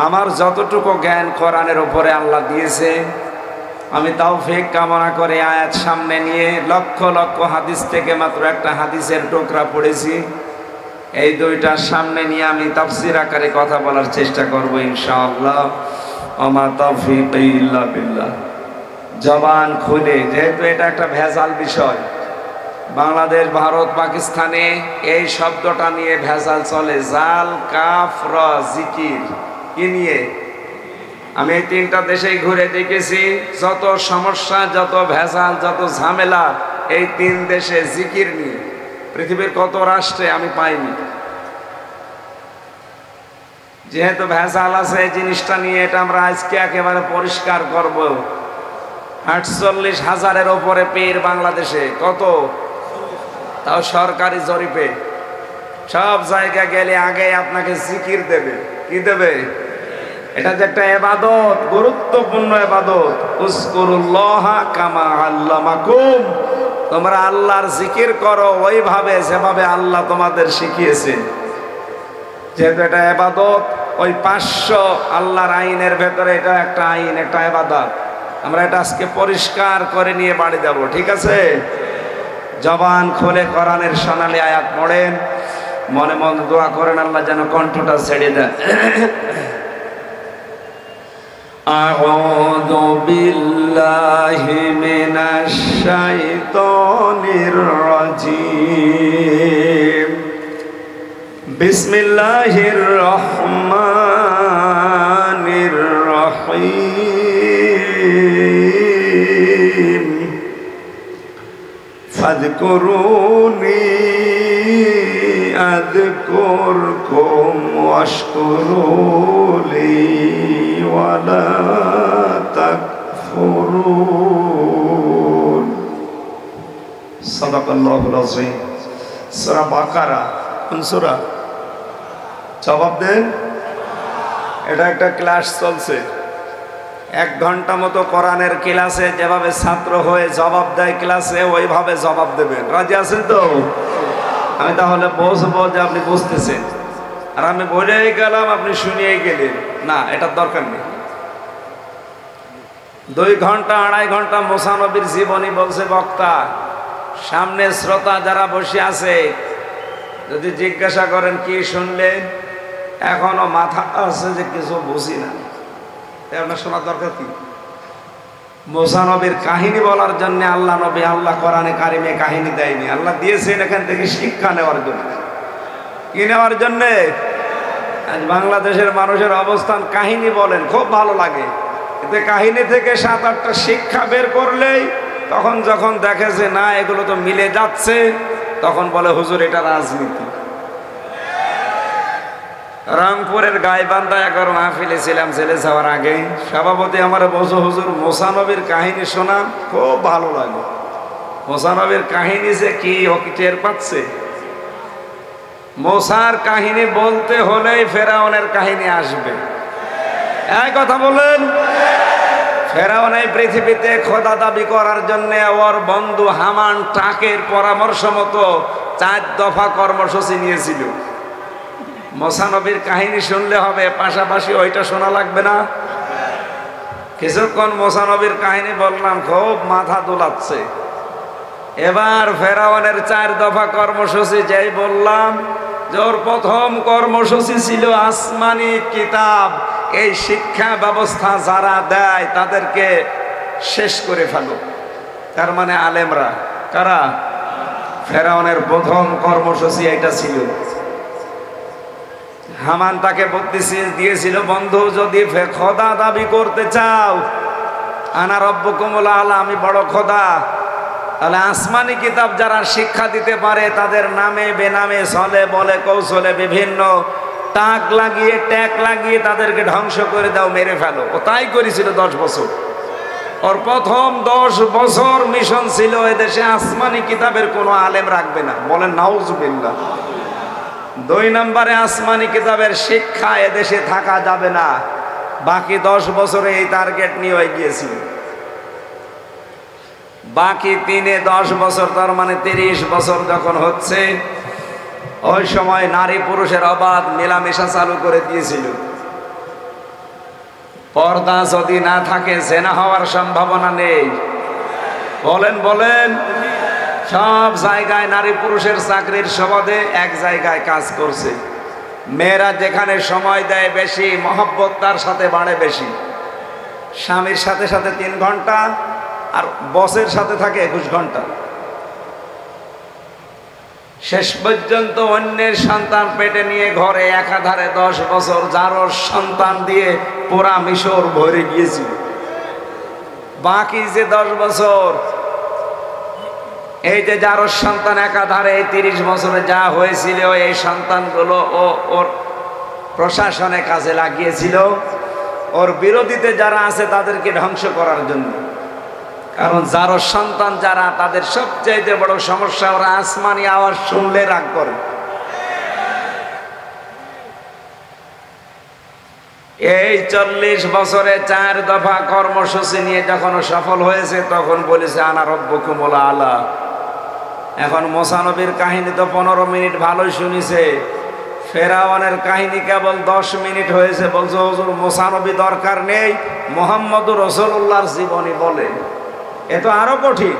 আমার যতটুকু জ্ঞান কোরআনের উপরে আল্লাহ দিয়েছে, আমি তাওফিক কামনা করে আয়াত সামনে নিয়ে লক্ষ লক্ষ হাদিস থেকে মাত্র একটা হাদিসের টুকরা পড়েছি। এই দুইটার সামনে নিয়ে আমি তাফসীর আকারে কথা বলার চেষ্টা করব ইনশাআল্লাহ। ওমা তাওফিক ইল্লা বিল্লাহ। জবান খুলে, যেহেতু এটা একটা ভেজাল বিষয়, বাংলাদেশ, ভারত, পাকিস্তানে এই শব্দটা নিয়ে ভেজাল চলে, জাল, কাফ, র, জিকির। কি নিয়ে? আমি এই তিনটা দেশেই ঘুরে দেখেছি, যত সমস্যা, যত ভেজাল, যত ঝামেলা এই তিন দেশে জিকির নিয়ে। পৃথিবীর কত রাষ্ট্রে আমি পাইনি। যেহেতু ভেজাল আছে এই জিনিসটা নিয়ে, এটা আমরা আজকে একেবারে পরিষ্কার করব। ৪৮,০০০-এর ওপরে পীর বাংলাদেশে। কত? তাও সরকারি জরিপে। সব জায়গায় গেলে আগে আপনাকে জিকির দেবে। কি দেবে? এটা যে একটা ইবাদত, গুরুত্বপূর্ণ ইবাদত। উযকুরুল্লাহ কামা আল্লামাকুম। তোমরা আল্লাহর জিকির করো ওইভাবে যেভাবে আল্লাহ তোমাদের শিখিয়েছেন। যেহেতু এটা ইবাদত, ওই ৫০০ আল্লাহর আইনের ভেতরে এটা একটা আইন, একটা ইবাদত। আমরা এটা আজকে পরিষ্কার করে নিয়ে বাড়ি যাব, ঠিক আছে? জবান খুলে কোরআনের সোনালী আয়াত পড়েন, মনে মনে দোয়া করেন আল্লাহ যেন কণ্ঠটা ছেড়ে দেন। আউযু বিল্লাহি মিনাশ শাইতানির রাজীম। বিসমিল্লাহির রহমানির রহিম। ফাযকুরুনি আযকুরকুম ওয়াশকুরুলি ওয়ালা তাকফুরুন। সাদাকাল্লাহুল আযীম। সূরা বাকারা। কোন সূরা? জবাব দেন। এটা একটা ক্লাস চলছে, ১ ঘন্টা মতো কোরআনের ক্লাসে যেভাবে ছাত্র হয়ে জবাব দেয় ক্লাসে, ওইভাবে জবাব দেবেন। রাজি আছেন তো? আমি তাহলে বুঝবো যে আপনি বুঝতেছেন। আর আমি বলেই গেলাম, আপনি শুনিয়েই গেলেন না, এটার দরকার নেই। ২ ঘন্টা ২.৫ ঘন্টা মুসা নবীর জীবনী বলছে বক্তা। সামনে শ্রোতা যারা বসে আছে, যদি জিজ্ঞাসা করেন কি শুনলেন, এখনো মাথা আছে যে কিছু বুঝি না। আপনার শোনার দরকার কি? মুসা নবীর কাহিনী বলার জন্য আল্লাহ নবী, আল্লাহ কোরআনে কারিমে কাহিনী দেয়নি, আল্লাহ দিয়েছেন এখান থেকে শিক্ষা নেওয়ার জন্য। কি নেওয়ার জন্যে? আজ বাংলাদেশের মানুষের অবস্থান, কাহিনী বলেন খুব ভালো লাগে, কিন্তু কাহিনী থেকে ৭-৮টা শিক্ষা বের করলেই তখন যখন দেখে যে না এগুলো তো মিলে যাচ্ছে, তখন বলে হুজুর এটা রাজনীতি। রংপুরের গাইবান্ধা একবার মাহফিলে ছিলাম, ছেলে যাওয়ার আগে সভাপতি আমার বলছে হুজুর মুসা নবীর কাহিনী শোনা খুব ভালো লাগে। মুসা নবীর কাহিনী যে কি ও কি টের পাচ্ছে? মুসার কাহিনী বলতে হলেই ফেরাউনের কাহিনী আসবে। এই কথা বলেন। ফেরাউন এই পৃথিবীতে খোদা দাবি করার জন্য ওর বন্ধু হামান টাকের পরামর্শ মতো ৪ দফা কর্মসূচি নিয়েছিল। মুসা নবীর কাহিনী শুনলে হবে, পাশাপাশি ওইটা শোনা লাগবে না? কিছুক্ষণ মুসা নবীর কাহিনী বললাম, খুব মাথা দোলাচ্ছে। এবার ফেরাউনের ৪ দফা কর্মসূচি যেই বললাম, যে ওর প্রথম কর্মসূচি ছিল আসমানি কিতাব, এই শিক্ষা ব্যবস্থা যারা দেয় তাদেরকে শেষ করে ফেলো। তার মানে আলেমরা। কারা? ফেরাউনের প্রথম কর্মসূচি এটা ছিল। হামান তাকে বুদ্ধি দিয়েছিল, বন্ধু যদি খোদা দাবি করতে চাও, আনা রব্বুকুমুল আলা, আমি বড় খোদা, তাহলে আসমানি কিতাব যারা শিক্ষা দিতে পারে তাদের নামে বেনামে চলে বলে কৌশলে বিভিন্ন ট্যাগ লাগিয়ে তাদেরকে ধ্বংস করে দাও, মেরে ফেলো। ও তাই করেছিল 10 বছর। ওর প্রথম 10 বছর মিশন ছিল এদেশে আসমানি কিতাবের কোনো আলেম রাখবে না, বলেন নাউজুবিল্লাহ। 2 নম্বরে আসমানি কিতাবের শিক্ষা এদেশে থাকা যাবে না। বাকি 10 বছরে এই টার্গেট নিয়ে গিয়েছিল। বাকি 10 বছর, তার মানে 30 বছর যখন হচ্ছে, ওই সময় নারী পুরুষের অবাধ মেলামেশা চালু করে দিয়েছিল। পর্দা যদি না থাকে জেনা হওয়ার সম্ভাবনা নেই, বলেন। সব জায়গায় নারী পুরুষের চাকরির সুবাদে এক জায়গায় কাজ করছে। মেয়েরা যেখানে সময় দেয় বেশি, মহব্বত তার সাথে বাড়ে বেশি। স্বামীর সাথে সাথে 3 ঘন্টা, আর বসের সাথে থাকে 21 ঘন্টা। শেষ পর্যন্ত অন্যের সন্তান পেটে নিয়ে ঘরে একাধারে 10 বছর জারজ সন্তান দিয়ে পুরা মিশর ভরে গিয়েছিল। বাকি যে 10 বছর, এই যে জারজ সন্তান একাধারে 30 বছরে যা হয়েছিল, এই সন্তানগুলো ওর প্রশাসনে কাজে লাগিয়েছিল, ওর বিরোধীতে যারা আছে তাদেরকে ধ্বংস করার জন্য। কারণ জারজ সন্তান যারা, তাদের সবচেয়ে বড় সমস্যা, ওরা আসমানি আওয়াজ শুনলে রাগ করে। এই 40 বছরে 4 দফা কর্মসূচি নিয়ে যখন সফল হয়েছে, তখন বলেছে আনা রব্বুকুমুল আলা। এখন মুসা নবীর কাহিনী তো 15 মিনিট ভালোই শুনিছে, ফেরাউনের কাহিনী কেবল 10 মিনিট হয়েছে। বলছে হুজুর মুসা নবী দরকার নেই, মুহাম্মদুর রাসূলুল্লাহর জীবনী বলে। এ তো আরো কঠিন।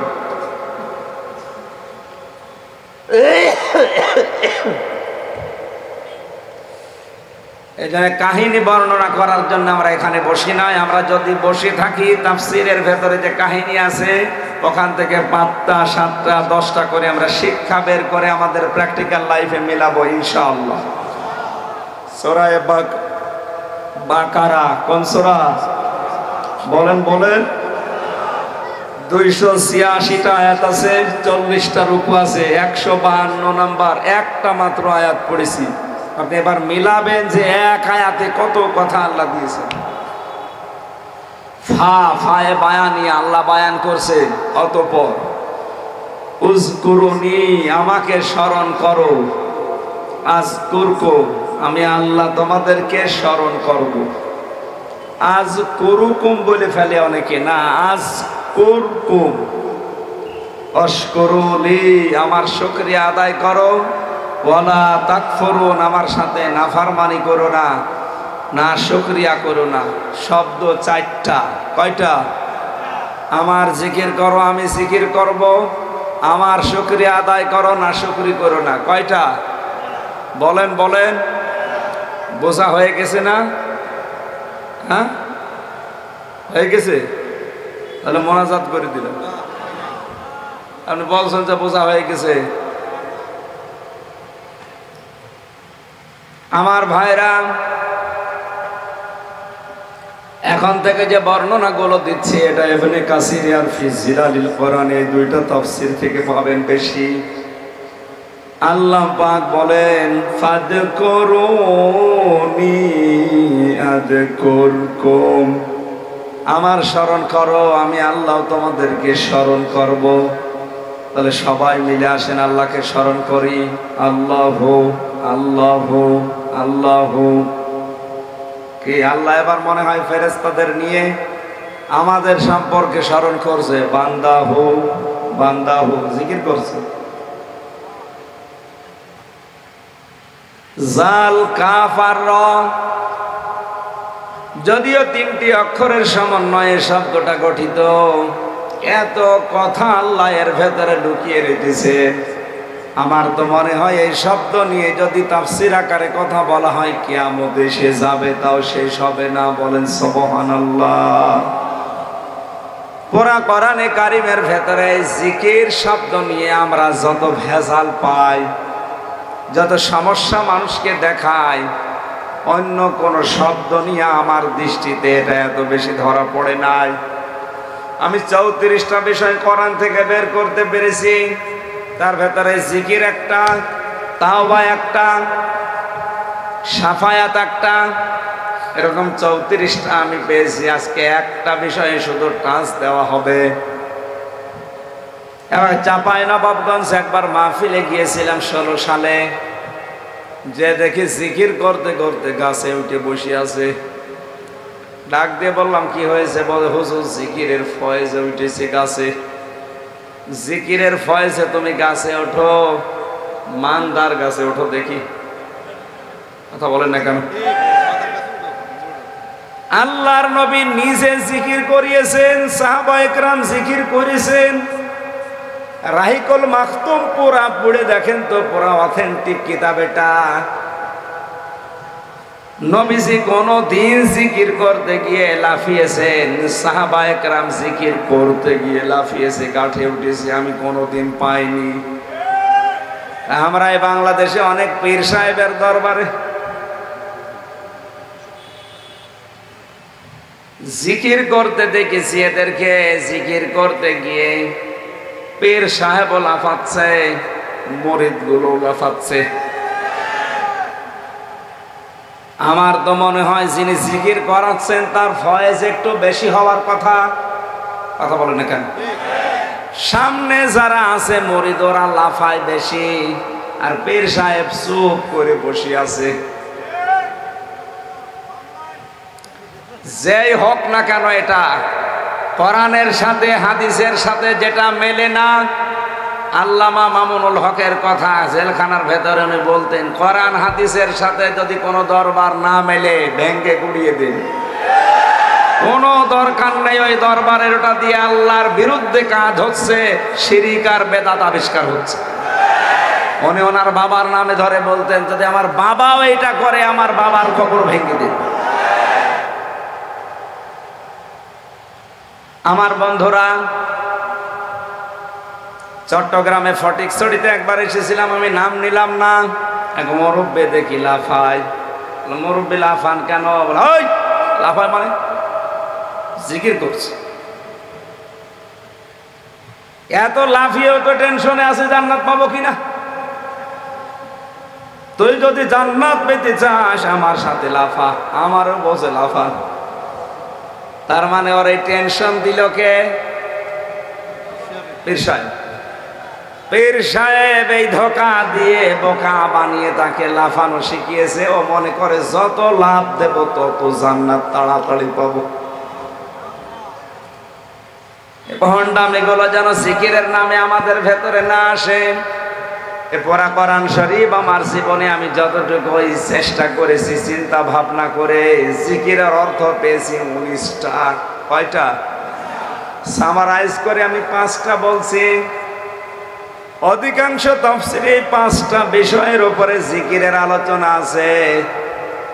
এই জন্য কাহিনী বর্ণনা করার জন্য আমরা এখানে বসি নাই। আমরা যদি বসে থাকি, তাফসীরের ভেতরে যে কাহিনী আছে ওখান থেকে 5টা 7টা 10টা করে আমরা শিক্ষা বের করে আমাদের প্র্যাকটিক্যাল লাইফে মিলাবো ইনশাআল্লাহ। সূরা বাকারা কোন সূরা? বলেন 286টা আয়াত আছে, 40টা রুকু আছে, 152 নাম্বার একটা মাত্র আয়াত পড়েছি। আপনি এবার মিলাবেন যে এক আয়াতে কত কথা আল্লাহ দিয়েছেন। ফায়ে বায়ানি আল্লাহ বায়ান করছে, অতঃপর উযকুরুনি আমাকে স্মরণ করো, আযকুরকুম আমি আল্লাহ তোমাদেরকে স্মরণ করব। আযকুরুকুম বলে ফেলে অনেকে, না আযকুরকুম। আশকুরুলি আমার শুকরিয়া আদায় করো, ওয়ালা তাকফুরুন আমার সাথে নাফরমানি করো না, না শুকরিয়া করো না। শব্দ 4টা, কয়টা? আমার জিকির করো আমি জিকির করব, আমার শুকরিয়া আদায় করো না শুকরি করো না। কয়টা? বলেন বোঝা হয়ে গেছে না? হ্যাঁ হয়ে গেছে? তাহলে মোনাজাত করে দিলাম। আপনি বলছেন যে বোঝা হয়ে গেছে। আমার ভাইরা, এখন থেকে যে বর্ণনাগুলো দিচ্ছি, এটা ইবনে কাসির আর ফি জিলালিল কোরআন, এই 2টা তাফসীর থেকে পাবেন বেশি। আল্লাহ পাক বলেন ফাযকুরুনি আযকুরকুম আমার স্মরণ করো, আমি আল্লাহ তোমাদেরকে স্মরণ করব। তাহলে সবাই মিলে আসেন আল্লাহকে স্মরণ করি। আল্লাহু আল্লাহু আল্লাহু। কি আল্লাহ এবার মনে হয় ফেরেশতাদের নিয়ে আমাদের সম্পর্কে স্মরণ করছে, বান্দাহু বান্দাহু জিকির করছে। জাল কাফ আর র, যদিও 3টি অক্ষরের সমন্বয়ে শব্দটা গঠিত, এত কথা আল্লাহ এর ভেতরে ঢুকিয়ে রেখেছে। আমার তো মনে হয় এই শব্দ নিয়ে যদি তাফসীর আকারে কথা বলা হয়, কিয়ামত এসে যাবে তাও শেষ হবে না। বলেন সুবহানাল্লাহ। পুরা কোরআনে কারিমের ভেতরে জিকির শব্দ নিয়ে আমরা যত ভেজাল পাই, যত সমস্যা মানুষকে দেখায়, অন্য কোন শব্দ নিয়ে আমার দৃষ্টিতে এটা এত বেশি ধরা পড়ে নাই। আমি 34টা বিষয় কোরআন থেকে বের করতে পেরেছি। তার ভেতরে জিকির একটা, তাওবা একটা, সাফায়াত একটা, এরকম 34টা আমি পেয়েছি। আজকে একটা বিষয়ে শুধু টাচ দেওয়া হবে। এবার চাঁপাইনবাবগঞ্জ একবার মাহফিলে গিয়েছিলাম 16 সালে, যে দেখি জিকির করতে করতে গাছে উঠে বসে আছে। ডাক দিয়ে বললাম কি হয়েছে? বলে হুজুর জিকিরের ফয়েজে উঠেছে গাছে। জিকিরের ফয়েজে তুমি গাছে ওঠো? মানদার গাছে ওঠো দেখি। কথা বলেন না কেন? আল্লাহর নবী নিজে জিকির করিয়েছেন, সাহাবায়ে কেরাম জিকির করেছেন। রাহিকুল মাখতুম পুরা পড়ে দেখেন তো, পুরা অথেন্টিক কিতাব এটা। নবীজি কোনদিন জিকির করতে গিয়ে লাফিয়েছেন? সাহাবায়ে কেরাম জিকির করতে গিয়ে লাফিয়েছে, কাঠে উঠেছে, আমি কোনদিন পাইনি। আমরা এই বাংলাদেশে অনেক পীর সাহেবের দরবারে জিকির করতে দেখেছি, এদেরকে জিকির করতে গিয়ে পীর সাহেব লাফাচ্ছে, মুরিদ গুলো লাফাচ্ছে। আমার তো মনে হয় যিনি জিকির করাচ্ছেন তার ফয়েজ একটু বেশি হওয়ার কথা। কথা বলেন না কেন? সামনে যারা আছে মুরিদ ওরা লাফায় বেশি, আর পীর সাহেব চুপ করে বসে আছে। যেই হোক না কেন, এটা কোরআনের সাথে হাদিসের সাথে যেটা মেলে না। আল্লামা মামুনুল হকের কথা জেলখানার ভেতরে উনি বলতেন, কোরআন হাদিসের সাথে যদি কোনো দরবার না মেলে ভেঙ্গে গুড়িয়ে দিন। কোনো দরকার নেই ওই দরবারের, ওটা দিয়ে আল্লাহর বিরুদ্ধে কাজ হচ্ছে, শিরিক আর বেদাত আবিষ্কার হচ্ছে। উনি ওনার বাবার নামে ধরে বলতেন, যদি আমার বাবাও এটা করে আমার বাবার কবর ভেঙে দিন। আমার বন্ধুরা, চট্টগ্রামে ফটিকছড়িতে একবার এসেছিলাম, আমি নাম নিলাম না। এক মুরব্বি দেখি লাফায়। মুরব্বি লাফান কেন? ওই লাফায় মানে জিকির করছে। এত লাফিয়েও তো টেনশনে আছে জান্নাত পাবো কিনা। তুই যদি জান্নাত পেতে চাস আমার সাথে লাফা, আমারও বসে লাফা। তার মানে ওর এই টেনশন দিল কে? পীর সাহেব। পীর সাহেব এই ধোঁকা দিয়ে বোকা বানিয়ে তাকে লাফানো শিখিয়েছে। ও মনে করে যত লাভ দেব তত জান্নাত তাড়াতাড়ি পাবো। ভণ্ডামি গুলো যেন জিকিরের নামে আমাদের ভেতরে না আসে। পড়া কোরআন শরীফ আমার জীবনে আমি যতটুকু চেষ্টা করেছি চিন্তা ভাবনা করে, জিকিরের অর্থ পেয়েছি 19টা। কয়টা? সামারাইজ করে আমি 5টা বলছি। অধিকাংশ তাফসীরে 5টা বিষয়ের উপরে জিকিরের আলোচনা আছে।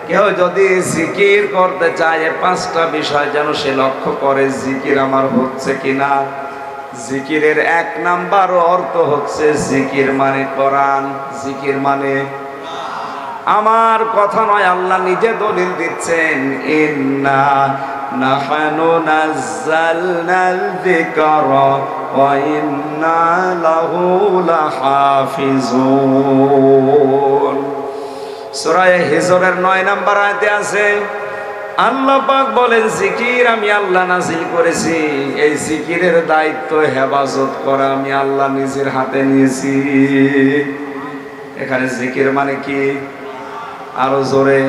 কেউ যদি জিকির করতে চায় 5টা বিষয় যেন সে লক্ষ্য করে জিকির আমার হচ্ছে কিনা। জিকিরের 1 নাম্বার অর্থ হচ্ছে জিকির মানে কোরআন, জিকির মানে আমার কথা নয়, আল্লাহ নিজে দলিল দিচ্ছেন, ইন্না নাহনু নাযালনাল যিকরা ওয়া ইন্না লাহু লাহাফিজুন। সূরা হিজরের 9 নম্বর আয়াতে আছে, আল্লাহ পাক বলেন জিকির আমি আল্লাহ নাজিল করেছি, এই জিকিরের দায়িত্ব হেফাজত করা আমি আল্লাহ নিজের হাতে নিয়েছি। এখানে জিকির মানে কি? আরো জোরে।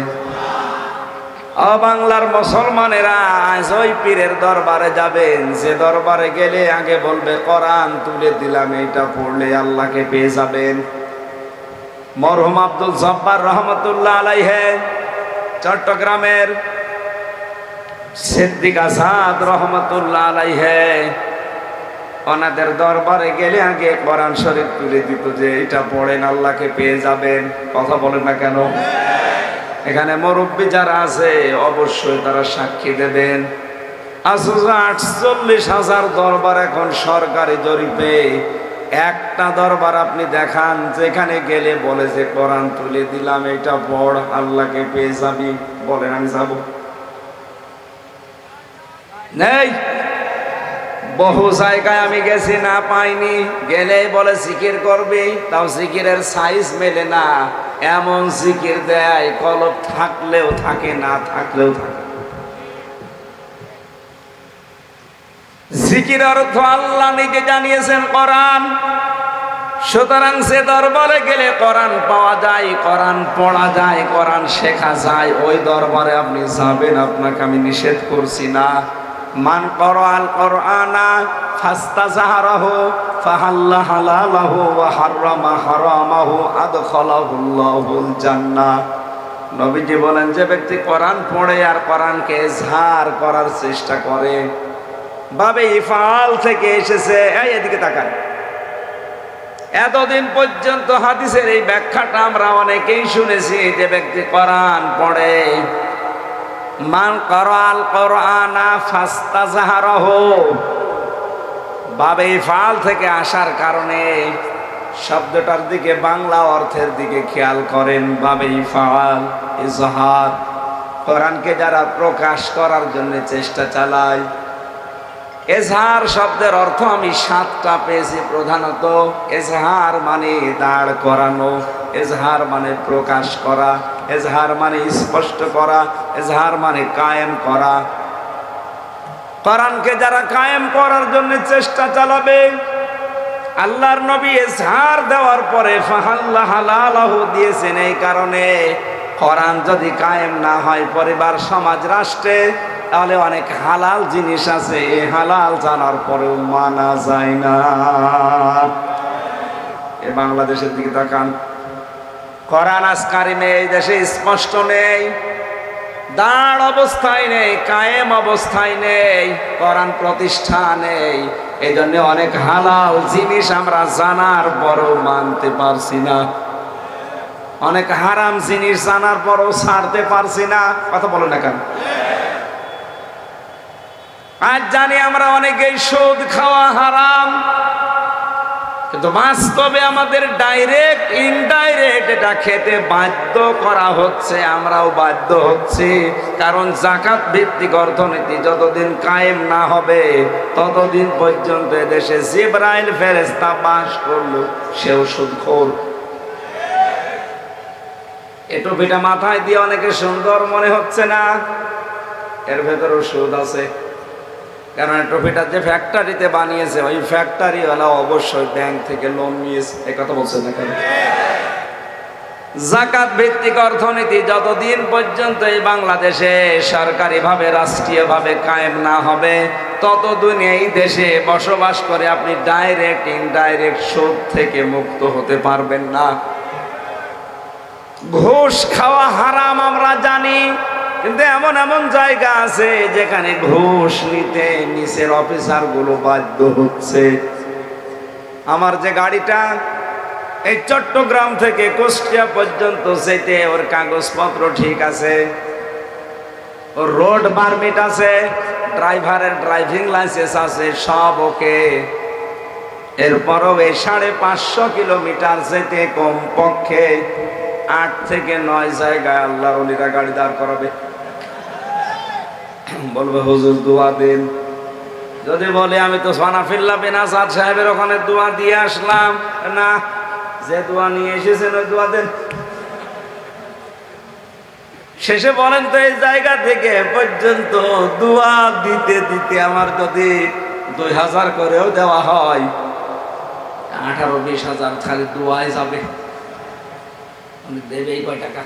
বাংলার মুসলমানেরা আজ ওই পীরের দরবারে যাবেন, যে দরবারে গেলে আগে বলবে কোরআন তুলে দিলাম, এটা পড়লে আল্লাহকে পেয়ে যাবেন। মরহুম আব্দুল জব্বার রহমতুল্লাহ আলাইহি চট্টগ্রামের সিদ্দিক আসাদ রহমতুল্লাহ আলাইহি ওনাদের দরবারে গেলে আগে কোরআন শরীফ তুলে দিত, যে এটা পড়েন আল্লাহকে পেয়ে যাবেন। কথা বলেন না কেন? এখানে মুরব্বী যারা আছে অবশ্যই তারা সাক্ষী দেবেন। 48,000 দরবার এখন সরকারি জরিপে, একটা দরবার আপনি দেখান যেখানে গেলে বলে যে কোরআন তুলে দিলাম, এটা পড় আল্লাহকে পেয়ে যাবি। বলেন আমি যাব? নেই। বহু জায়গায় আমি গেছি না পাইনি, গেলেই বলে জিকির করবি, তাও জিকিরের সাইজ মেলে না। এমন জিকির দেয় কলব থাকলেও থাকে, না থাকলেও থাকে। জিকির অর্থ আল্লাহ নিজে জানিয়েছেন কোরআন। সুতরাং সে দরবারে গেলে কোরআন পাওয়া যায়, কোরআন পড়া যায়, কোরআন শেখা যায়। ওই দরবারে আপনি যাবেন, আপনাকে আমি নিষেধ করছি না। মান করাল কোরআনা ফাস্তাযহারাহু ফাহাল্লা হালালাহু ওয়া হাররামা হারামাহু আদখালাহুল্লাহুল জান্নাহ। নবীজি বলেন, যে ব্যক্তি কোরআন পড়ে আর কোরআনকে ইজহার করার চেষ্টা করে, বাবে ইফআল থেকে এসেছে। এই এদিকে তাকান। এতদিন পর্যন্ত হাদিসের এই ব্যাখ্যাটা আমরা অনেকেই শুনেছি, যে ব্যক্তি কোরআন পড়ে, মান করাল কোরআনা ফাস্তাযহারাহু, বাবে ইফআল থেকে আসার কারণে শব্দটার দিকে, বাংলা অর্থের দিকে খেয়াল করেন। বাবে ইফআল ইজহার, কোরআনকে যারা প্রকাশ করার জন্য চেষ্টা চালায়। এজহার শব্দের অর্থ আমি 7টা পেয়েছি প্রধানত। এজহার মানে দাঁড় করানো, এজহার মানে প্রকাশ করা, এজহার মানে স্পষ্ট করা, এজহার মানে কায়েম করা। কোরআনকে যারা কায়েম করার জন্য চেষ্টা চালাবে, আল্লাহর নবী এজহার দেওয়ার পরে ফাহাল্লা হালালাহু দিয়েছেন। এই কারণে কোরআন যদি কায়েম না হয় পরিবার, সমাজ, রাষ্ট্রে, তাহলে অনেক হালাল জিনিস আছে, এই হালাল জানার পরেও মানা যায় না। এ বাংলাদেশের দিকে তাকান। কোরআন আজ কারিমে এই দেশে স্পষ্ট নেই, দাঁড় অবস্থায় নেই, কায়েম অবস্থায় নেই, কোরআন প্রতিষ্ঠা নেই। এই জন্য অনেক হালাল জিনিস আমরা জানার পরও মানতে পারছি না, অনেক হারাম জিনিস জানার পরও ছাড়তে পারছি না। কথা বলো না কেন? আজ জানি আমরা অনেকেই সুদ খাওয়া হারাম, কিন্তু বাস্তবে আমাদের ডাইরেক্ট ইনডাইরেক্ট এটা খেতে বাধ্য করা হচ্ছে, আমরাও বাধ্য হচ্ছি। কারণ যাকাত ভিত্তিক অর্থনীতি যতদিন কায়েম না হবে ততদিন পর্যন্ত এদেশে জিবরাইল ফেরেশতা বাস করলো, সেও সুদখোর। এই টুপিটা মাথায় দিয়ে অনেকে সুন্দর মনে হচ্ছে না, এর ভেতরেও সুদ আছে। কারণ ট্রফিটা যে ফ্যাক্টরিতে বানিয়েছে, ওই ফ্যাক্টরি ওলা অবশ্যই ব্যাংক থেকে লোন নিয়েছে। এই কথা বলছেন না কেন? যাকাত ভিত্তিক অর্থনীতি যতদিন পর্যন্ত এই বাংলাদেশে সরকারিভাবে, রাষ্ট্রীয়ভাবে কায়েম না হবে ততদিন এই দেশে বসবাস করে আপনি ডাইরেক্ট ইনডাইরেক্ট সুদ থেকে মুক্ত হতে পারবেন না। ঘুষ খাওয়া হারাম আমরা জানি, কিন্তু এমন এমন জায়গা আছে যেখানে ঘুষ নিতে নিচের অফিসার গুলো বাধ্য হচ্ছে। আমার যে গাড়িটা এই চট্টগ্রাম থেকে কুষ্টিয়া পর্যন্ত যেতে, ওর কাগজপত্র ঠিক আছে, ওর রোড পারমিট আছে, ড্রাইভারের ড্রাইভিং লাইসেন্স আছে, সব ওকে। এরপরও এই 550 কিলোমিটার যেতে কমপক্ষে 8 থেকে 9 জায়গায় আল্লাহর ওলিরা গাড়ি দাঁড় করাবে। বলবে হুজুর দোয়া দিন। যদি বলে আমি তো সানাফিল্লাহ বিন আসাদ সাহেবের ওখানে দোয়া দিয়ে আসলাম, না, যে দোয়া নিয়ে এসেছেন ওই দোয়া দেন। শেষে বলেন তো এই জায়গা থেকে পর্যন্ত দোয়া দিতে দিতে আমার যদি 2000 করেও দেওয়া হয়, 18-20 হাজার খালি দোয়ায় যাবে। দেবে কয় টাকা?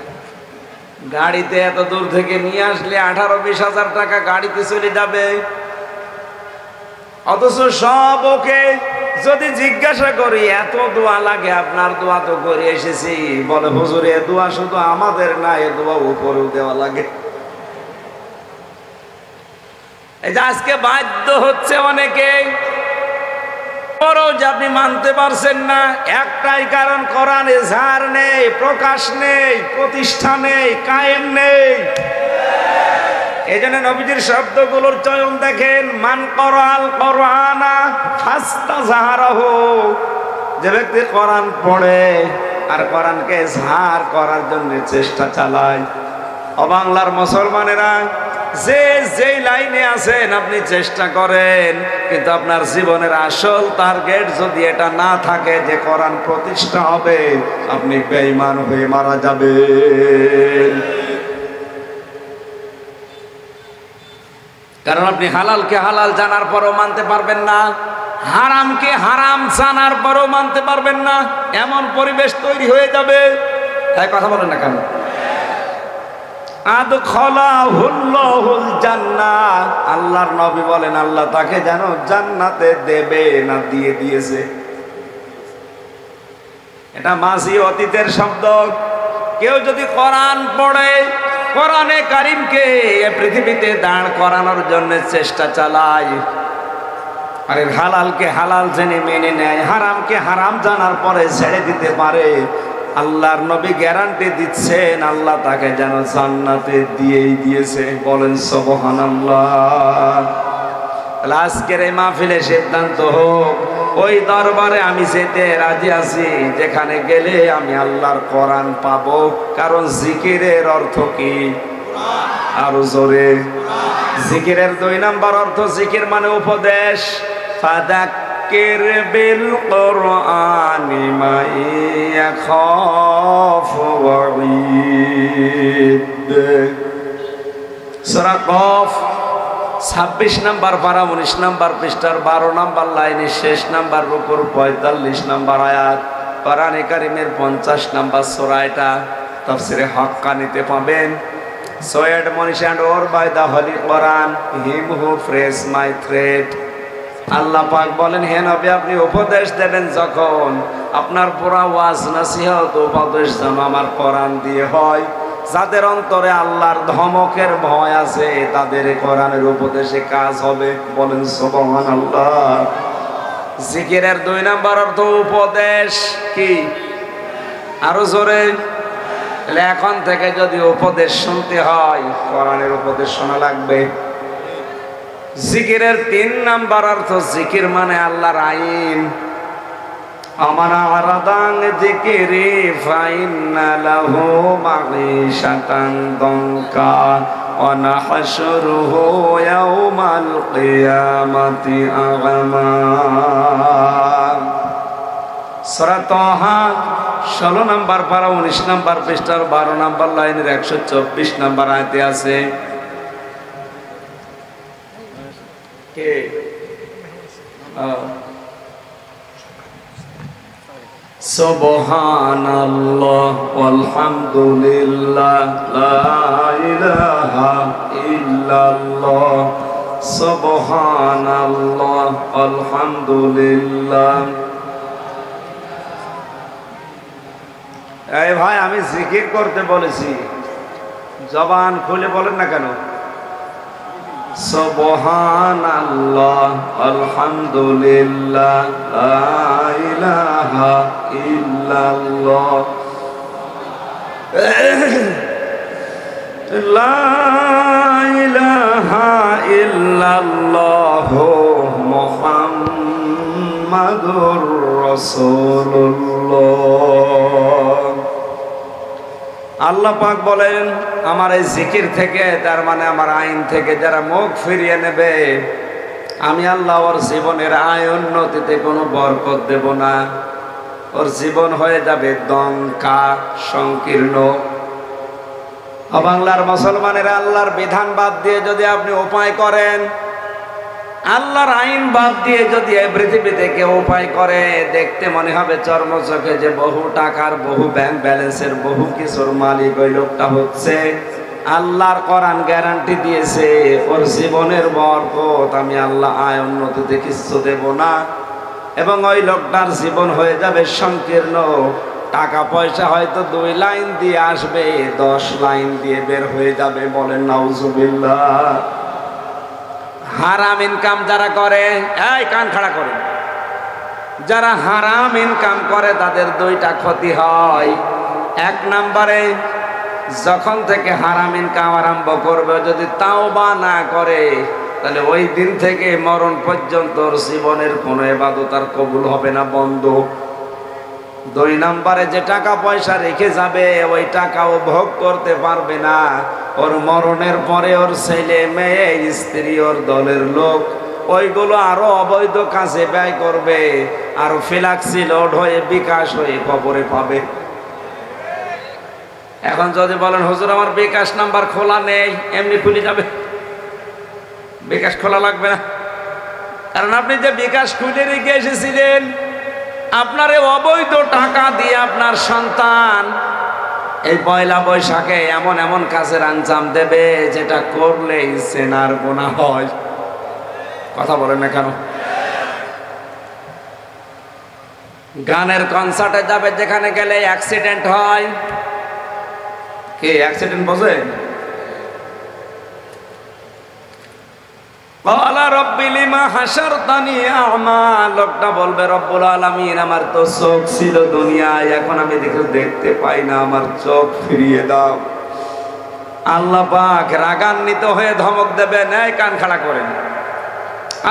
গাড়িতে এত দূর থেকে নিয়ে আসলে 18-20 হাজার টাকা গাড়িতে চলে যাবে। অথচ সব ওকে। যদি জিজ্ঞাসা করি এত দোয়া লাগে, আপনার দোয়া তো করে এসেছি, বলে হুজুর এ দোয়া শুধু আমাদের না, এ দোয়া উপরেও দেওয়া লাগে। এই যে আজকে বাধ্য হচ্ছে অনেকে, যে আপনি মানতে পারছেন না, একটাই কারণ, কোরআন ইজহার নেই, প্রকাশ নেই, প্রতিষ্ঠা নেই, কায়েম নেই। এই জন্য নবীজির শব্দগুলোর চয়ন দেখেন, মান করাল কোরআনা ফাস্তাযহারাহু, যে ব্যক্তি কোরআন পড়ে আর কোরআনকে ইজহার করার জন্য চেষ্টা চালায়। ও বাংলার মুসলমানেরা, যে লাইনে আছেন আপনি চেষ্টা করেন, কিন্তু আপনার জীবনের আসল টার্গেট যদি এটা না থাকে যে কোরআন প্রতিষ্ঠা হবে, আপনি বেঈমান হয়ে মারা যাবেন। কারণ আপনি হালালকে হালাল জানার পরও মানতে পারবেন না, হারামকে হারাম জানার পরও মানতে পারবেন না, এমন পরিবেশ তৈরি হয়ে যাবে। তাই কথা বলেন না কেন? আদখালাহুল্লাহুল জান্নাহ, আল্লাহর নবী বলেন আল্লাহ তাকে যেন জান্নাতে দেবে না দিয়ে দিয়েছে। এটা মাঝি অতীতের শব্দ। কেউ যদি কোরআন পড়ে, কোরআনে কারিমকে পৃথিবীতে দাঁড় করানোর জন্য চেষ্টা চালায়, আরে হালালকে হালাল জেনে মেনে নেয়, হারামকে হারাম জানার পরে ছেড়ে দিতে পারে, আল্লাহর নবী গ্যারান্টি দিচ্ছেন আল্লাহ তাকে যেন জান্নাতে দিয়েই দিয়েছে। বলেন সুবহানাল্লাহ। আজকের এই মাহফিলে সিদ্ধান্ত হোক, ওই দরবারে আমি যেতে রাজি আছি যেখানে গেলে আমি আল্লাহর কোরআন পাবো। কারণ জিকিরের অর্থ কি? আরো জোরে। জিকিরের 2 নাম্বার অর্থ, জিকির মানে উপদেশ। ফাযাক্কির বিল কুরআনি মা ইয়াখাফু ওয়াঈদ। সূরা কফ 26 নাম্বার পারা 19 নাম্বার পৃষ্ঠার 12 নাম্বার লাইনের শেষ নাম্বার রুকুর 45 নাম্বার আয়াত। কোরআনে কারিমের 50 নাম্বার সূরা। এটা তাফসিরে হাক্কানিতে পাবেন। So admonish and or by the Holy Quran, him who frees my thread. আল্লাহ পাক বলেন, হে নবী আপনি উপদেশ দেবেন যখন, আপনার পুরা ওয়াজ নসিহত উপদেশ যেন আমার কোরআন দিয়ে হয়। যাদের অন্তরে আল্লাহর ধমকের ভয় আছে তাদের কোরআনের উপদেশে কাজ হবে। বলেন সুবহানাল্লাহ। জিকিরের 2 নাম্বার অর্থ উপদেশ। কি? আরো জোরে। এখন থেকে যদি উপদেশ শুনতে হয়, কোরআনের উপদেশ শোনা লাগবে। জিকিরের 3 নাম্বার অর্থ, জিকির মানে আল্লাহর আইন। আমানা আরাদান যিকিরি ফাইন্না লাহু মাঈশাতান দনকা ওয়া নাহশুরুহু ইয়াওমাল কিয়ামাতি আ'মা। সূরা তাহা 16 নাম্বার পারা 19 নাম্বার পৃষ্ঠার 12 নাম্বার লাইনের 124 নাম্বার আয়াতে আছে। কে? সুবহানাল্লাহ ওয়ালহামদুলিল্লাহ লা ইলাহা ইল্লাল্লাহ। সুবহানাল্লাহ আলহামদুলিল্লাহ। এই ভাই, আমি জিকির করতে বলেছি, জবান খুলে বলেন না কেন? সুবহানাল্লাহ আলহামদুলিল্লাহ লা ইলাহা ইল্লাল্লাহ লা ইলাহা ইল্লাল্লাহ মুহাম্মাদুর রাসূলুল্লাহ। আল্লাহ পাক বলেন, আমার এই জিকির থেকে, তার মানে আমার আইন থেকে যারা মুখ ফিরিয়ে নেবে, আমি আল্লাহ ওর জীবনের আয় উন্নতিতে কোনো বরকত দেব না। ওর জীবন হয়ে যাবে দঙ্কা, সংকীর্ণ। বাংলার মুসলমানেরা আল্লাহর বিধান বাদ দিয়ে যদি আপনি উপায় করেন, আল্লাহর আইন বাদ দিয়ে যদি এই পৃথিবীতে কেউ উপায় করে, দেখতে মনে হবে চর্মচোখে যে বহু টাকার, বহু ব্যাংক ব্যালেন্সের, বহু কিছুর মালিক ওই লোকটা হচ্ছে। আল্লাহর কোরআন গ্যারান্টি দিয়েছে ওর জীবনের বরকত আমি আল্লাহ আয় উন্নতিতে কিছু দেব না, এবং ওই লোকটার জীবন হয়ে যাবে সংকীর্ণ। টাকা পয়সা হয়তো 2 লাইন দিয়ে আসবে, 10 লাইন দিয়ে বের হয়ে যাবে। বলেন নাউজুবিল্লাহ। হারাম ইনকাম যারা করে, এই কান খাড়া করে, যারা হারাম ইনকাম করে তাদের 2টা ক্ষতি হয়। 1 নম্বরে, যখন থেকে হারাম ইনকাম আরম্ভ করবে যদি তাওবা না করে, তাহলে ওই দিন থেকে মরণ পর্যন্ত জীবনের কোনো ইবাদত আর কবুল হবে না, বন্ধ। দুই নম্বরে যে টাকা পয়সা রেখে যাবে ওই টাকাও ভোগ করতে পারবে না। ওর মরণের পরে ওর ছেলে মেয়ে স্ত্রী ওর দলের লোক ওইগুলো আরো অবৈধ কাজে ব্যয় করবে, আর ফ্লাক্সি লোড হয়ে বিকাশ হয়ে কবরে পাবে। এখন যদি বলেন হুজুর আমার বিকাশ নাম্বার খোলা নেই, এমনি খুলে যাবে, বিকাশ খোলা লাগবে না। কারণ আপনি যে বিকাশ খুলে রেখে এসেছিলেন, আপনার এই অবৈধ টাকা দিয়ে আপনার সন্তান এই পয়লা বৈশাখে এমন এমন কাজের আঞ্জাম দেবে যেটা করলে সেনার গুনাহ হয়। কথা বলেন না কেন? গানের কনসার্টে যাবে, যেখানে গেলে অ্যাক্সিডেন্ট হয়। কি অ্যাক্সিডেন্ট বোঝেন? লোকটা বলবে রব্বুল আলামিন আমার তো চোখ ছিল দুনিয়ায়, এখন আমি দেখতে পাই না, আমার চোখ ফিরিয়ে দাও। আল্লাহ পাক রাগান্বিত হয়ে ধমক দেবেন, এই কান খাড়া করেন।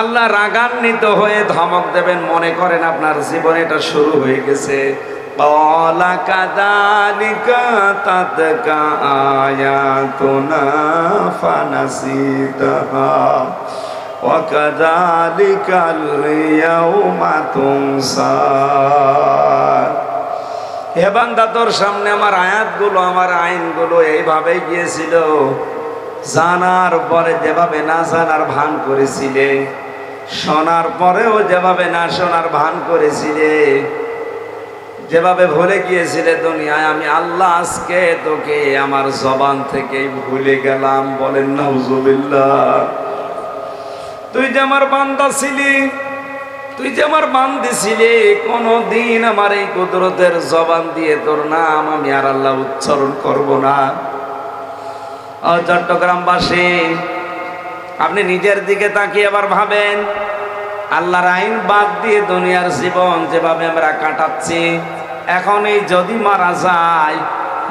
আল্লাহ রাগান্বিত হয়ে ধমক দেবেন, মনে করেন আপনার জীবনে এটা শুরু হয়ে গেছে। ক্বালা কাযালিকা তাতকা আয়াতুনা ফানাসিতাহা ওয়া কাযালিকাল ইয়াউমা তুনসা। হে বান্দা, তোর সামনে আমার আয়াতগুলো, আমার আইনগুলো এইভাবে গিয়েছিল, জানার পরে যেভাবে না জানার ভান করেছিলে, শোনার পরেও যেভাবে না শোনার ভান করেছিলে, যেভাবে ভুলে গিয়েছিলে দুনিয়ায়, আমি আল্লাহ আজকে তোকে আমার জবান থেকে ভুলে গেলাম। বলেন নাউজুবিল্লাহ। তুই যে আমার বান্দা ছিলি, তুই যে আমার বান্দি ছিলি, কোনদিন আমার এই কুদরতের জবান দিয়ে তোর নাম আমি আর আল্লাহ উচ্চারণ করব না। চট্টগ্রামবাসী, আপনি নিজের দিকে তাকিয়ে এবার ভাবেন, আল্লাহর আইন বাদ দিয়ে দুনিয়ার জীবন যেভাবে আমরা কাটাচ্ছি, এখনই যদি মারা যায়,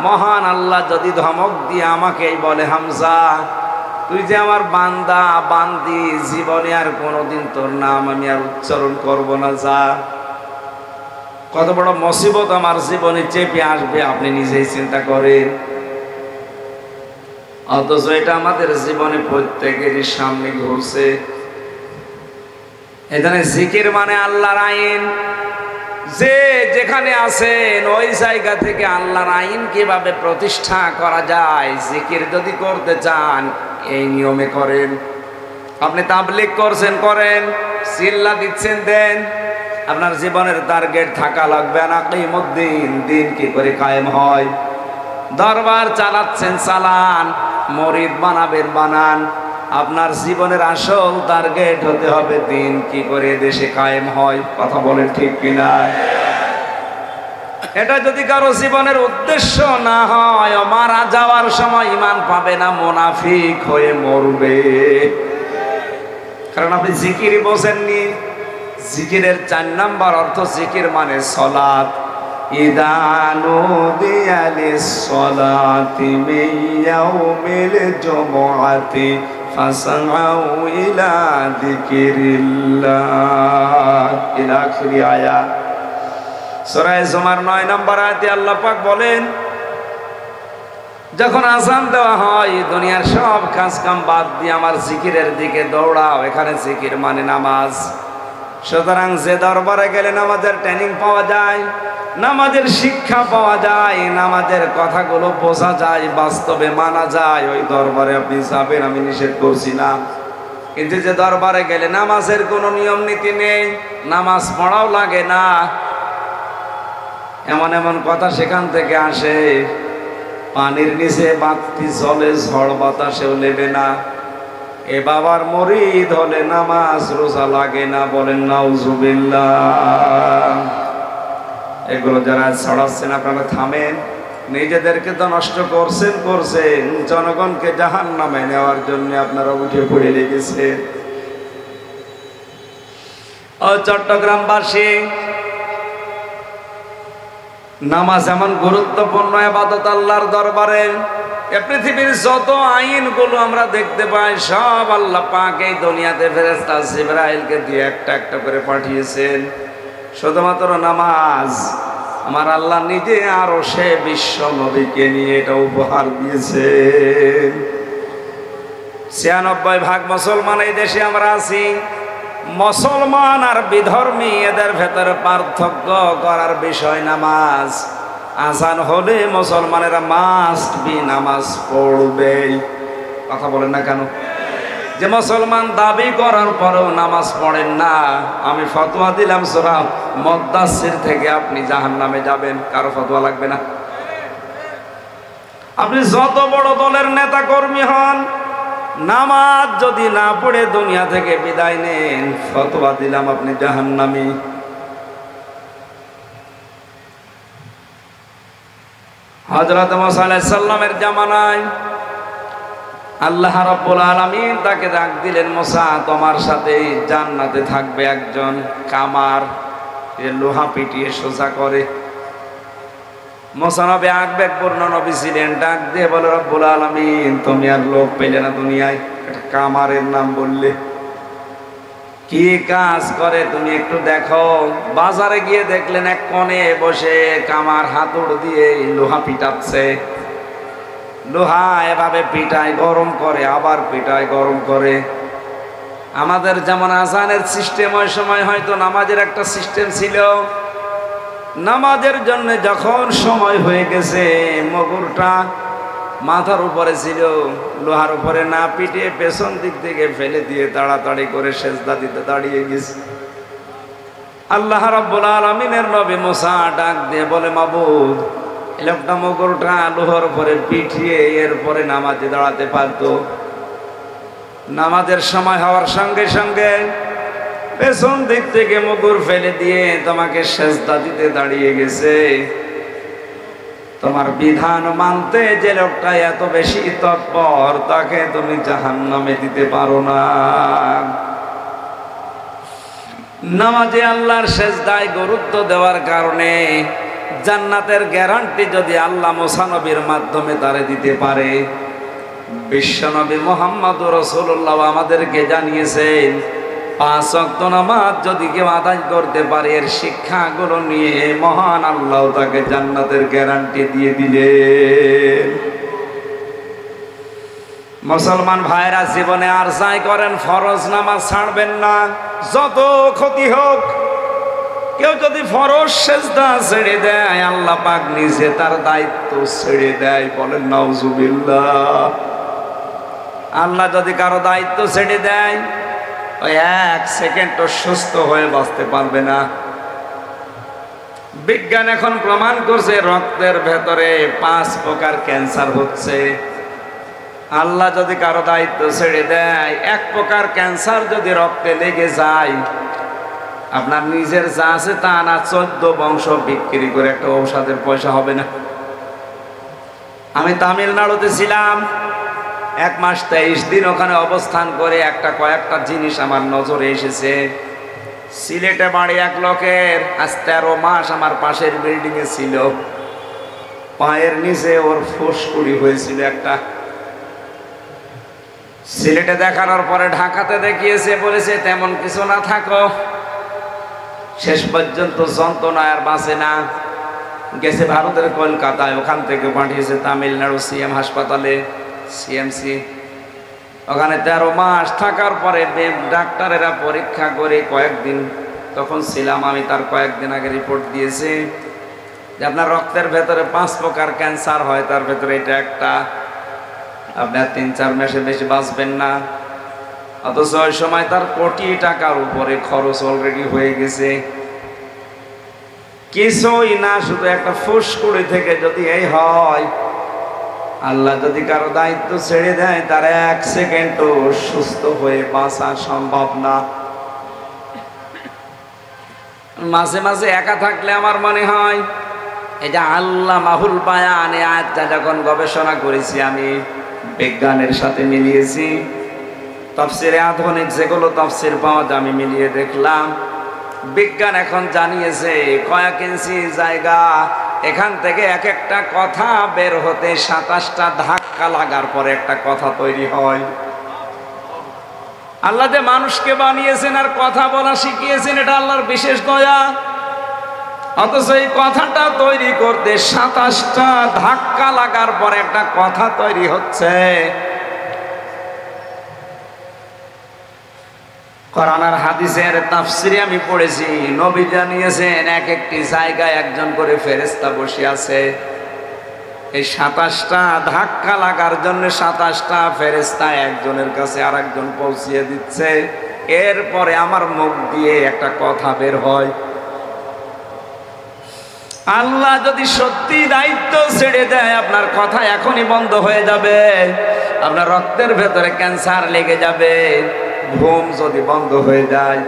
মহান আল্লাহ যদি ধমক দিয়ে আমাকে বলে হামজা তুই যে আমার বান্দা বান্দি, জীবনে আর কোনোদিন তোর নাম আমি আর উচ্চারণ করব না, যা। কত বড় মুসিবত আমার জীবনে চেপে আসবে আপনি নিজেই চিন্তা করেন। অথচ এটা আমাদের জীবনে প্রত্যেকেরই সামনে ঘুরছে। এখানে জিকির মানে আল্লাহর আইন, যে যেখানে আছেন ওই জায়গা থেকে আল্লাহর আইন কিভাবে প্রতিষ্ঠা করা যায়, জিকির যদি করতে চান এই নিয়মে করেন। আপনি তাবলীগ করছেন, করেন, চিল্লা দিচ্ছেন, দেন। আপনার জীবনের টার্গেট থাকা লাগবে, আকিমুদ্দিন, দিন কি করে কায়েম হয়। দরবার চালাচ্ছেন, চালান, মরিদ বানাবেন, বানান। আপনার জীবনের আসল টার্গেট হতে হবে দিন কি করে দেশে কায়েম হয়। কথা বলেন ঠিক কিনা? এটা যদি কারো জীবনের উদ্দেশ্য না হয়, মারা যাওয়ার সময় ঈমান পাবে না, মুনাফিক হয়ে মরবে। কারণ আপনি জিকির বোঝেননি। জিকিরের 4 নাম্বার অর্থ, জিকির মানে সালাত। ইযা নুদিয়া লিস-সালাতি মিন ইয়াউমিল জুমআতি ফাসআউ ইলা যিকিরিল্লাহ, ইলা আখিরি আয়াত। সূরা জুমার 9 নম্বর আয়াতে আল্লাহ পাক বলেন, যখন আযান দেওয়া হয়, দুনিয়ার সব কাজ কাম বাদ দিয়ে আমার জিকিরের দিকে দৌড়াও। এখানে জিকির মানে নামাজ। সুতরাং যে দরবারে গেলে নামাজের ট্রেনিং পাওয়া যায়, নামাজের শিক্ষা পাওয়া যায়, নামাজের কথাগুলো বোঝা যায়, বাস্তবে মানা যায়, ওই দরবারে আপনি যাবেন, আমি নিষেধ করছি না। কিন্তু যে দরবারে গেলে নামাজের কোনো নিয়ম নীতি নেই, নামাজ পড়াও লাগে না, এমন এমন কথা সেখান থেকে আসে, পানির নিচে বাতি চলে, ঝড় বাতাসেও নেবে না। এ বাবার মুরিদ হলে নামাজ রোজা লাগে না। বলেন নাউজুবিল্লাহ। এগুলো যারা ছড়াচ্ছেন আপনারা থামেন। নিজেদেরকে তো নষ্ট করছেন, জনগণকে জাহান্নামে নেওয়ার জন্য আপনারা উঠে পড়ে লেগেছেন। ও চট্টগ্রামবাসী, নামাজ এমন গুরুত্বপূর্ণ ইবাদত আল্লাহর দরবারে। এ পৃথিবীর যত আইনগুলো আমরা দেখতে পাই, সব আল্লাহ পাক এই দুনিয়াতে ফেরেশতা জিবরাইলকে দিয়ে একটা একটা করে পাঠিয়েছেন। শুধুমাত্র নামাজ আমার আল্লাহ নিজে আরো সে বিশ্ব নবীকে নিয়ে এটা উপহার দিয়েছে। ৯৬% মুসলমান এই দেশে আমরা আছি। মুসলমান আর বিধর্মী এদের ভেতরে পার্থক্য করার বিষয় নামাজ। আজান হলে মুসলমানেরা মাস্ট বি নামাজ পড়বে। কথা বলেন না কেন? যে মুসলমান দাবি করার পরেও নামাজ পড়েন না, আমি ফতোয়া দিলাম সূরা মুদ্দাসসির থেকে আপনি জাহান্নামে যাবেন। কারো ফতোয়া লাগবে না। আপনি যত বড় দলের নেতা কর্মী হন, নামাজ যদি না পড়ে দুনিয়া থেকে বিদায় নেন, ফতোয়া দিলাম আপনি জাহান্নামী। হযরত মুসা আলাইহিস সালামের জামানায় আল্লাহ রাব্বুল আলামিন তাকে ডাক দিলেন, মুসা তোমার সাথে জান্নাতে থাকবে একজন কামার, যে লোহা পিটিয়ে সোজা করে। মুসা নবী আবেগপূর্ণ নবী ছিলেন, ডাক দিয়ে বলে, রব্বুল আলামিন তুমি আর লোক পেলে না দুনিয়ায়, একটা কামারের নাম বললে, কি কাজ করে তুমি একটু দেখো। বাজারে গিয়ে দেখলেন এক কোণে বসে কামার হাতুড় দিয়ে লোহা পিটাচ্ছে। লোহা এভাবে পিটায়, গরম করে, আবার পিটায়, গরম করে। আমাদের যেমন আজানের সিস্টেম ওই সময় হয়তো নামাজের একটা সিস্টেম ছিল। নামাজের জন্য যখন সময় হয়ে গেছে, মগুরটা মাথার উপরে ছিল, লোহার উপরে না পিটিয়ে পেছন দিক থেকে ফেলে দিয়ে তাড়াতাড়ি করে সেজদা দিতে দাঁড়িয়ে গেছে। আল্লাহ রাব্বুল আলামিনের নবী মুসা ডাক দিয়ে বলে, মাবুদ এই লোকটা মগুরটা লোহার উপরে পিটিয়ে এরপরে নামাজে দাঁড়াতে পারতো। নামাজের সময় হওয়ার সঙ্গে সঙ্গে পেছন দিক থেকে মুগুর ফেলে দিয়ে তোমাকে সেজদা দিতে দাঁড়িয়ে গেছে। তোমার বিধান মানতে যে লোকটা এত বেশি তৎপর, তাকে তুমি জাহান্নামে দিতে পারো না। নামাজে আল্লাহর সেজদায় গুরুত্ব দেওয়ার কারণে জান্নাতের গ্যারান্টি যদি আল্লাহ মুসা নবীর মাধ্যমে তারে দিতে পারে, বিশ্বনবী মুহাম্মদুর রাসূলুল্লাহ আমাদেরকে জানিয়েছেন, ৫ ওয়াক্ত নামাজ যদি কেউ আদায় করতে পারে, এর শিক্ষাগুলো নিয়ে মহান আল্লাহ তাকে জান্নাতের গ্যারান্টি দিয়ে দিলেন। মুসলমান ভাইরা জীবনে আর যাই করেন, ফরজ নামাজ ছাড়বেন না, যত ক্ষতি হোক। কেউ যদি ফরজ সেজদা ছেড়ে দেয়, আল্লাহ পাক নিজে তার দায়িত্ব ছেড়ে দেয়। বলেন নাউজুবিল্লাহ। আল্লাহ যদি কারো দায়িত্ব ছেড়ে দেয়, ওই ১ সেকেন্ডও সুস্থ হয়ে বাঁচতে পারবে না। বিজ্ঞান এখন প্রমাণ করছে রক্তের ভেতরে ৫ প্রকার ক্যান্সার হচ্ছে। আল্লাহ যদি কারো দায়িত্ব ছেড়ে দেয়, ১ প্রকার ক্যান্সার যদি রক্তে লেগে যায়, আপনার নিজের যা আছে তা না ১৪ বংশ বিক্রি করে একটা ঔষধের পয়সা হবে না। আমি তামিলনাড়ুতে ছিলাম ১ মাস ২৩ দিন, ওখানে অবস্থান করে কয়েকটা জিনিস আমার নজরে এসেছে। সিলেটে বাড়ি এক লোকের, আজ ১৩ মাস আমার পাশের বিল্ডিং এ ছিল। পায়ের নিচে ওর ফুসকুড়ি হয়েছিল একটা। সিলেটে দেখানোর পরে ঢাকাতে দেখিয়েছে, বলেছে তেমন কিছু না, থাকো। শেষ পর্যন্ত যন্ত্রণায় আর বাঁচে না, গেছে ভারতের কলকাতায়, ওখান থেকে পাঠিয়েছে তামিলনাড়ু সিএম হাসপাতালে, সিএমসি। ওখানে ১৩ মাস থাকার পরে ডাক্তারেরা পরীক্ষা করে কয়েকদিন, তখন ছিলাম আমি, তার কয়েকদিন আগে রিপোর্ট দিয়েছে যে আপনার রক্তের ভেতরে ৫ প্রকার ক্যান্সার হয়, তার ভেতরে এটা একটা। আপনার ৩-৪ মাসের বেশি বাঁচবেন না। অথচ ওই সময় তার কোটি টাকার উপরে খরচ অলরেডি হয়ে গেছে। কিছুই না, শুধু একটা ফুসকুড়ি থেকে যদি এই হয়, আল্লাহ যদি কারো দায়িত্ব ছেড়ে দেয়, তার ১ সেকেন্ডও সুস্থ হয়ে বাঁচা সম্ভব না। মাঝে মাঝে একা থাকলে আমার মনে হয়, এই যে আল্লাহ মাহুল বায়ান, এই আয়াতটা যখন গবেষণা করেছি আমি, বিজ্ঞানের সাথে মিলিয়েছি, তাফসিরে আধুনিক যেগুলো তাফসির পাওয়া যায় আমি মিলিয়ে দেখলাম, বিজ্ঞান এখন জানিয়েছে কয়েক ইঞ্চি জায়গা, এখান থেকে এক একটা কথা বের হতে ২৭টা ধাক্কা লাগার পরে একটা কথা তৈরি হয়। আল্লাহ যে মানুষকে বানিয়েছেন আর কথা বলা শিখিয়েছেন, এটা আল্লাহর বিশেষ দয়া। অথচ এই কথাটা তৈরি করতে 27টা ধাক্কা লাগার পর একটা কথা তৈরি হচ্ছে। কোরআন আর হাদিসের তাফসিরে আমি পড়েছি, নবী জানিয়েছেন এক একটি জায়গায় একজন করে ফেরেশতা বসে আছে। এই 27টা ধাক্কা লাগার জন্য 27টা ফেরেশতা একজনের কাছে আরেকজন পৌঁছিয়ে দিচ্ছে। এরপরে আমার মুখ দিয়ে একটা কথা বের হয়। আল্লাহ যদি সত্যি দায়িত্ব ছেড়ে দেয়, আপনার কথা এখনই বন্ধ হয়ে যাবে, আপনার রক্তের ভেতরে ক্যান্সার লেগে যাবে, ঘুম যদি বন্ধ হয়ে যায়।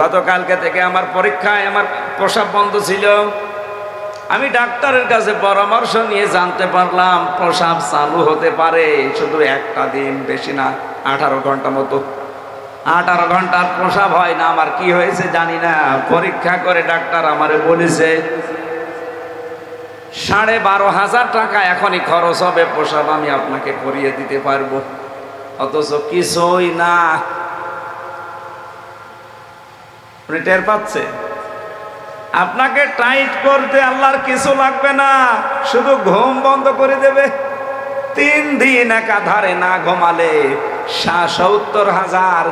গতকালকে থেকে আমার পরীক্ষায় আমার প্রস্রাব বন্ধ ছিল। আমি ডাক্তারের কাছে পরামর্শ নিয়ে জানতে পারলাম প্রস্রাব চালু হতে পারে শুধু একটা দিন, বেশি না, 18 ঘন্টা মতো। 18 ঘন্টার প্রস্রাব হয় না। আমার কি হয়েছে জানি না, পরীক্ষা করে ডাক্তার আমারে বলেছে 12,500 টাকা এখনই খরচ হবে, প্রস্রাব আমি আপনাকে করিয়ে দিতে পারবো। অথচ কিছুই না। টের পাচ্ছে আপনাকে টাইট করতে আল্লাহর কিছু লাগবে না, শুধু ঘুম বন্ধ করে দেবে। 3 দিন একাধারে না ঘুমালে 70,000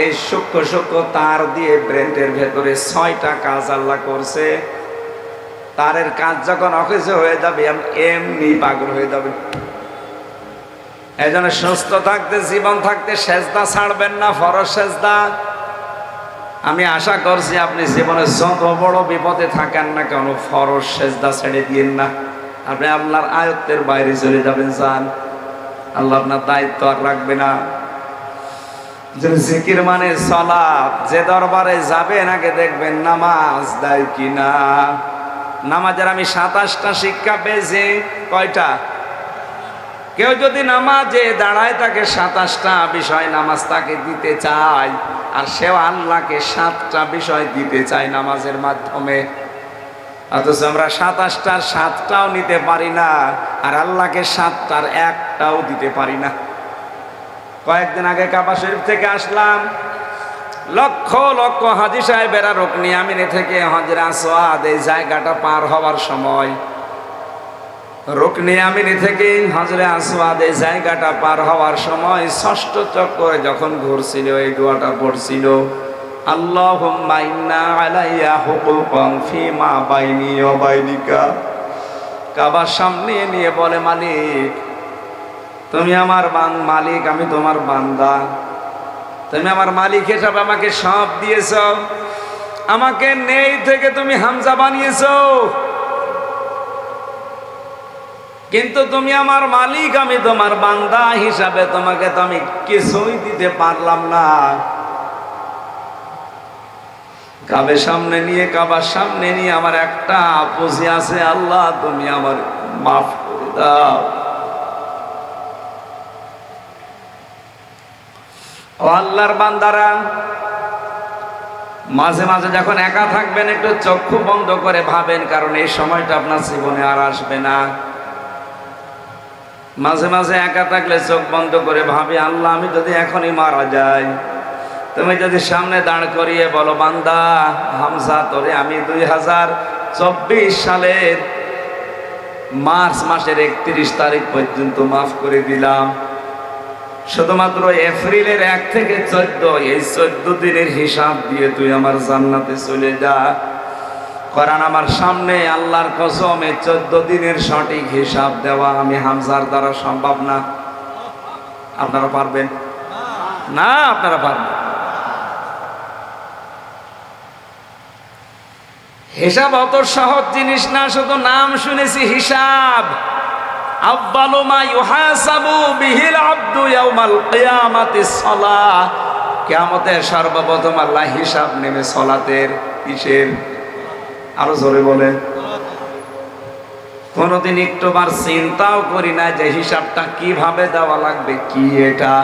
এই সূক্ষ্ম সূক্ষ্ম তার দিয়ে ব্রেনের ভেতরে 6টা কাজ আল্লাহ করছে। তারের কাজ যখন অকেজো হয়ে যাবে এমনি পাগল হয়ে যাবে। এই জন্য সুস্থ থাকতে, জীবন থাকতে সেজদা ছাড়বেন না, ফরজ সেজদা। আমি আশা করছি আপনি জীবনে যত বড় বিপদে থাকেন না কেন, ফরজ সেজদা ছেড়ে দিয়েন না। আপনি আল্লাহর আয়ত্তের বাইরে চলে যাবেন, চান আল্লাহ আপনার দায়িত্ব আর রাখবে না। জিকির মানে সালাত। যে দরবারে যাবেন আগে দেখবেন নামাজ দেয় কিনা। নামাজের আমি 27টা শিক্ষা পেয়েছি। কয়টা? কেউ যদি নামাজে দাঁড়ায় তাকে 27টা বিষয় নামাজ তাকে দিতে চায়, আর সেও আল্লাহকে 7টা বিষয় দিতে চায় নামাজের মাধ্যমে। অথচ আমরা 27টার 7টাও নিতে পারি না, আর আল্লাহকে 7টার 1টাও দিতে পারি না। কয়েকদিন আগে কাবা শরীফ থেকে আসলাম, লক্ষ লক্ষ হাজী সাহেবেরা রুকনি আমিনে থেকে হজরে আসওয়াদ এই জায়গাটা পার হওয়ার সময়, রুকনি আমিনি থেকে হজরে আসওয়াদ এই জায়গাটা পার হওয়ার সময় 6ষ্ঠ চক্করে যখন ঘুরছিল এই দোয়াটা পড়ছিল, আল্লাহুম্মা ইন্না আলাইয়া হুকুকান ফিমা বাইনি ওয়া বাইনিকা। কাবার সামনে নিয়ে বলে, মালিক তুমি আমার মালিক, আমি তোমার বান্দা, তুমি আমার মালিক হিসাবে আমাকে সব দিয়েছ, আমাকে নেই থেকে তুমি হামজা বানিয়েছ, কিন্তু তুমি আমার মালিক, আমি তোমার বান্দা হিসাবে তোমাকে তো আমি কিছুই দিতে পারলাম না। কাবার সামনে নিয়ে আমার একটা পুঁজি আছে, আল্লাহ তুমি আমার মাফ করে দাও। ও আল্লাহর বান্দারা, মাঝে মাঝে যখন একা থাকবেন একটু চক্ষু বন্ধ করে ভাবেন, কারণ এই সময়টা আপনার জীবনে আর আসবে না। মাঝে মাঝে একা থাকলে চোখ বন্ধ করে ভাবি, আল্লাহ আমি যদি এখনই মারা যাই, তুমি যদি সামনে দাঁড় করিয়ে বলো, বান্দা হামজা তোরে আমি 2024 সালের মার্চ মাসের 31 তারিখ পর্যন্ত মাফ করে দিলাম, শুধুমাত্র এপ্রিলের 1 থেকে 14 এই 14 দিনের হিসাব দিয়ে তুই আমার জান্নাতে চলে যা। কোরআন আমার সামনে, আল্লাহর কসম এই 14 দিনের সঠিক হিসাব দেওয়া আমি হামজার দ্বারা সম্ভব না। আপনারা পারবেন না? আপনারা পারবেন? হিসাব অত সহজ জিনিস না, শুধু নাম শুনেছি হিসাব। আউয়ালু মা ইউহাসাবু বিহিল আবদু ইয়াউমাল কিয়ামাতিস সালাহ। কিয়ামতের সর্বপ্রথম আল্লাহ হিসাব নেবে সালাতের। কিসের? আরো জোরে বলেন। কোনদিন একটুবার চিন্তাও করি না যে হিসাবটা কিভাবে দেওয়া লাগবে, কি এটা।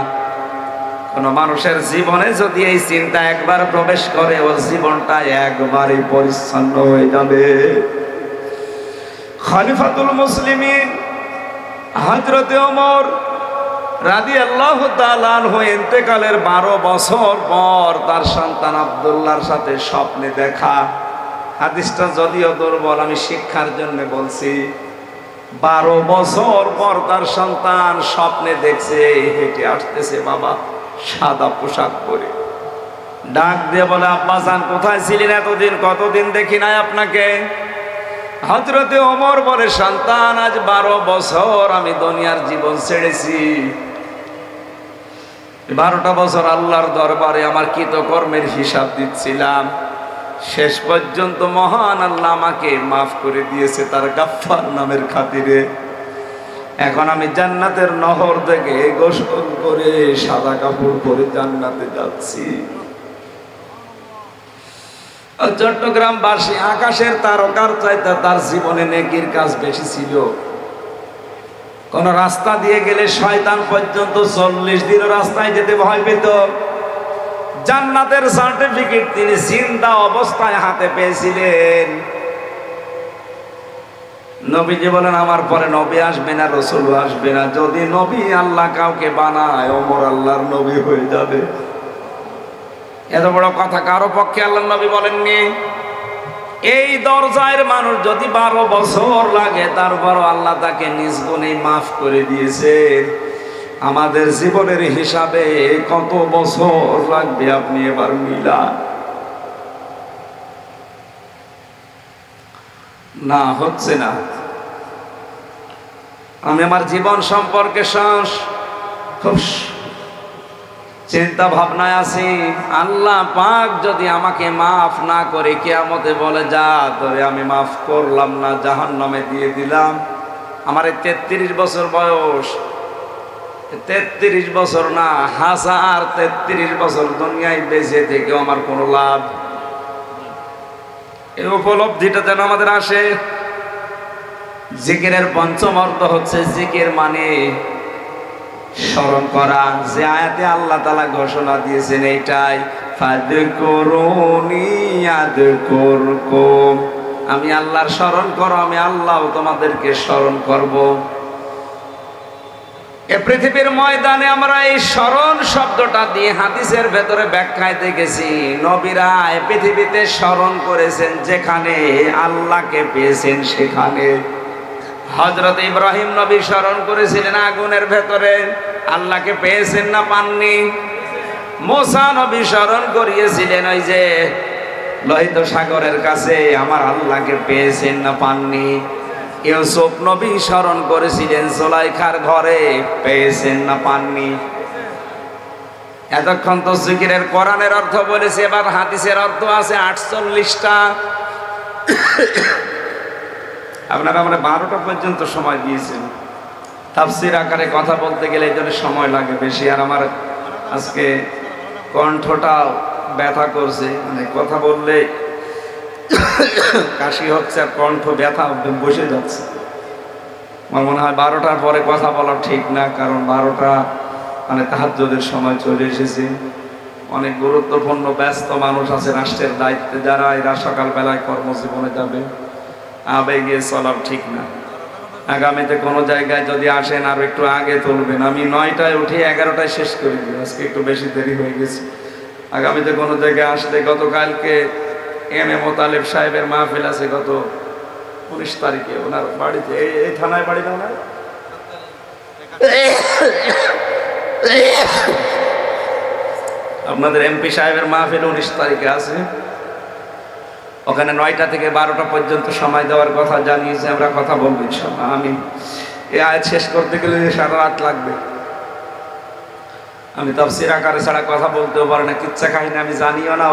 কোন মানুষের জীবনে যদি এই চিন্তা একবার প্রবেশ করে, ওর জীবনটা একবারই পরিচ্ছন্ন হয়ে যাবে। খলিফাতুল মুসলিমিন হযরতে ওমর রাদিয়াল্লাহু তাআলা আনহু ইন্তেকালের 12 বছর পর তার সন্তান আব্দুল্লাহর সাথে স্বপ্নে দেখা। হাদিসটা যদিও দুর্বল, আমি শিক্ষার জন্য বলছি। 12 বছর পর তার সন্তান স্বপ্নে দেখছে হেঁটে আসতেছে বাবা সাদা পোশাক পরে। ডাক দিয়ে বলে, আব্বাজান কোথায় ছিলেন এতদিন? কতদিন দেখি নাই আপনাকে। হযরতে ওমর বলে, সন্তান আজ 12 বছর আমি দুনিয়ার জীবন ছেড়েছি। 12টা বছর আল্লাহর দরবারে আমার কৃতকর্মের হিসাব দিচ্ছিলাম। শেষ পর্যন্ত মহান আল্লাহ আমাকে মাফ করে দিয়েছে তার গাফফার নামের খাতিরে। এখন আমি জান্নাতের নহর থেকে গোসল করে সাদা কাপড় পরে জান্নাতে যাচ্ছি। চট্টগ্রামবাসী আকাশের তারকার চাইতে তার জীবনে নেকির কাজ বেশি ছিল। কোন রাস্তা দিয়ে গেলে শয়তান পর্যন্ত 40 দিন রাস্তায় যেতে ভয় পেত। জান্নাতের সার্টিফিকেট তিনি জিন্দা অবস্থায় হাতে পেয়েছিলেন। নবীজি বলেন, আমার পরে নবী আসবে না, রাসূল আসবে না। যদি নবী আল্লাহ কাউকে বানায়, ওমর আল্লাহর নবী হয়ে যাবে। এত বড় কথা কারো পক্ষে আল্লাহর নবী বলেননি। এই দরজার মানুষ যদি 12 বছর লাগে, তারপর আল্লাহ তাকে নিজ গুণে মাফ করে দিয়েছেন। আমাদের জীবনের হিসাবে কত বছর লাগবে আপনি এবার মিলান। না, হচ্ছে না। আমি আমার জীবন সম্পর্কে খুব চিন্তা ভাবনায় আছি। আল্লাহ পাক যদি আমাকে মাফ না করে কিয়ামতে বলে, যা তোরে আমি মাফ করলাম না, জাহান্নামে দিয়ে দিলাম। আমার 33 বছর বয়স, 33 বছর না, 1033 বছর দুনিয়ায় বেঁচে থেকেও আমার কোনো লাভ। এই উপলব্ধিটা যেন আমাদের আসে। জিকিরের পঞ্চম অর্থ হচ্ছে, জিকির মানে স্মরণ করা। যে আয়াতে আল্লাহ তাআলা ঘোষণা দিয়েছেন এইটাই, ফাযকুরুনি আযকুরকুম, আমি আল্লাহর স্মরণ করো, আমি আল্লাহও তোমাদেরকে স্মরণ করব। এ পৃথিবীর ময়দানে আমরা এই স্মরণ শব্দটা দিয়ে হাদিসের ভেতরে ব্যাখ্যায় দেখেছি, নবীরা এই পৃথিবীতে স্মরণ করেছেন যেখানে আল্লাহকে পেয়েছেন সেখানে। হযরত ইব্রাহিম নবী স্মরণ করেছিলেন আগুনের ভেতরে, আল্লাহকে পেয়েছেন না পাননি? মুসা নবী স্মরণ করিয়েছিলেন ওই যে লোহিত সাগরের কাছে, আমার আল্লাহকে পেয়েছেন না পাননি? ইউসুফ নবী স্মরণ করেছিলেন জুলাইখার ঘরে, পেয়েছেন না পাননি? এতক্ষণ তো জিকিরের কোরআনের অর্থ বলেছে, এবার হাদিসের অর্থ আছে 48টা। আপনারা আমরা 12টা পর্যন্ত সময় দিয়েছেন। তাফসীর আকারে কথা বলতে গেলে এই জন্য সময় লাগে বেশি। আর আমার আজকে কণ্ঠটা ব্যথা করছে, মানে কথা বললে কাশি হচ্ছে আর কণ্ঠ ব্যথা বসে যাচ্ছে। আমার মনে হয় 12টার পরে কথা বলা ঠিক না, কারণ 12টা মানে তাহাজ্জুদের সময় চলে এসেছে। অনেক গুরুত্বপূর্ণ ব্যস্ত মানুষ আছে রাষ্ট্রের দায়িত্বে, যারা এরা সকালবেলায় কর্মজীবনে যাবে। আবেগে চলা ঠিক না। আগামীতে কোনো জায়গায় যদি আসেন আর একটু আগে তুলবেন। আমি 9টায় উঠে 11টায় শেষ করে দিই, আজকে একটু বেশি দেরি হয়ে গেছে। আগামীতে কোনো জায়গায় আসলে, গতকালকে এম.এ. মোতালেব সাহেবের মাহফিল আছে গত 19 তারিখে ওনার বাড়িতে, এই থানায় বাড়ি না ওনার? আপনাদের এমপি সাহেবের মাহফিল 19 তারিখে আছে। ওখানে 9টা থেকে 12টা পর্যন্ত সময় দেওয়ার কথা জানিয়েছে। আমরা কথা বলবো ইনশাআল্লাহ। আমি এই আয়াত শেষ করতে গেলে সারা রাত লাগবে। আমি তাফসীর আকারে ছাড়া কথা বলতেও পারি না, কিচ্ছা কাহিনী আমি জানিও না।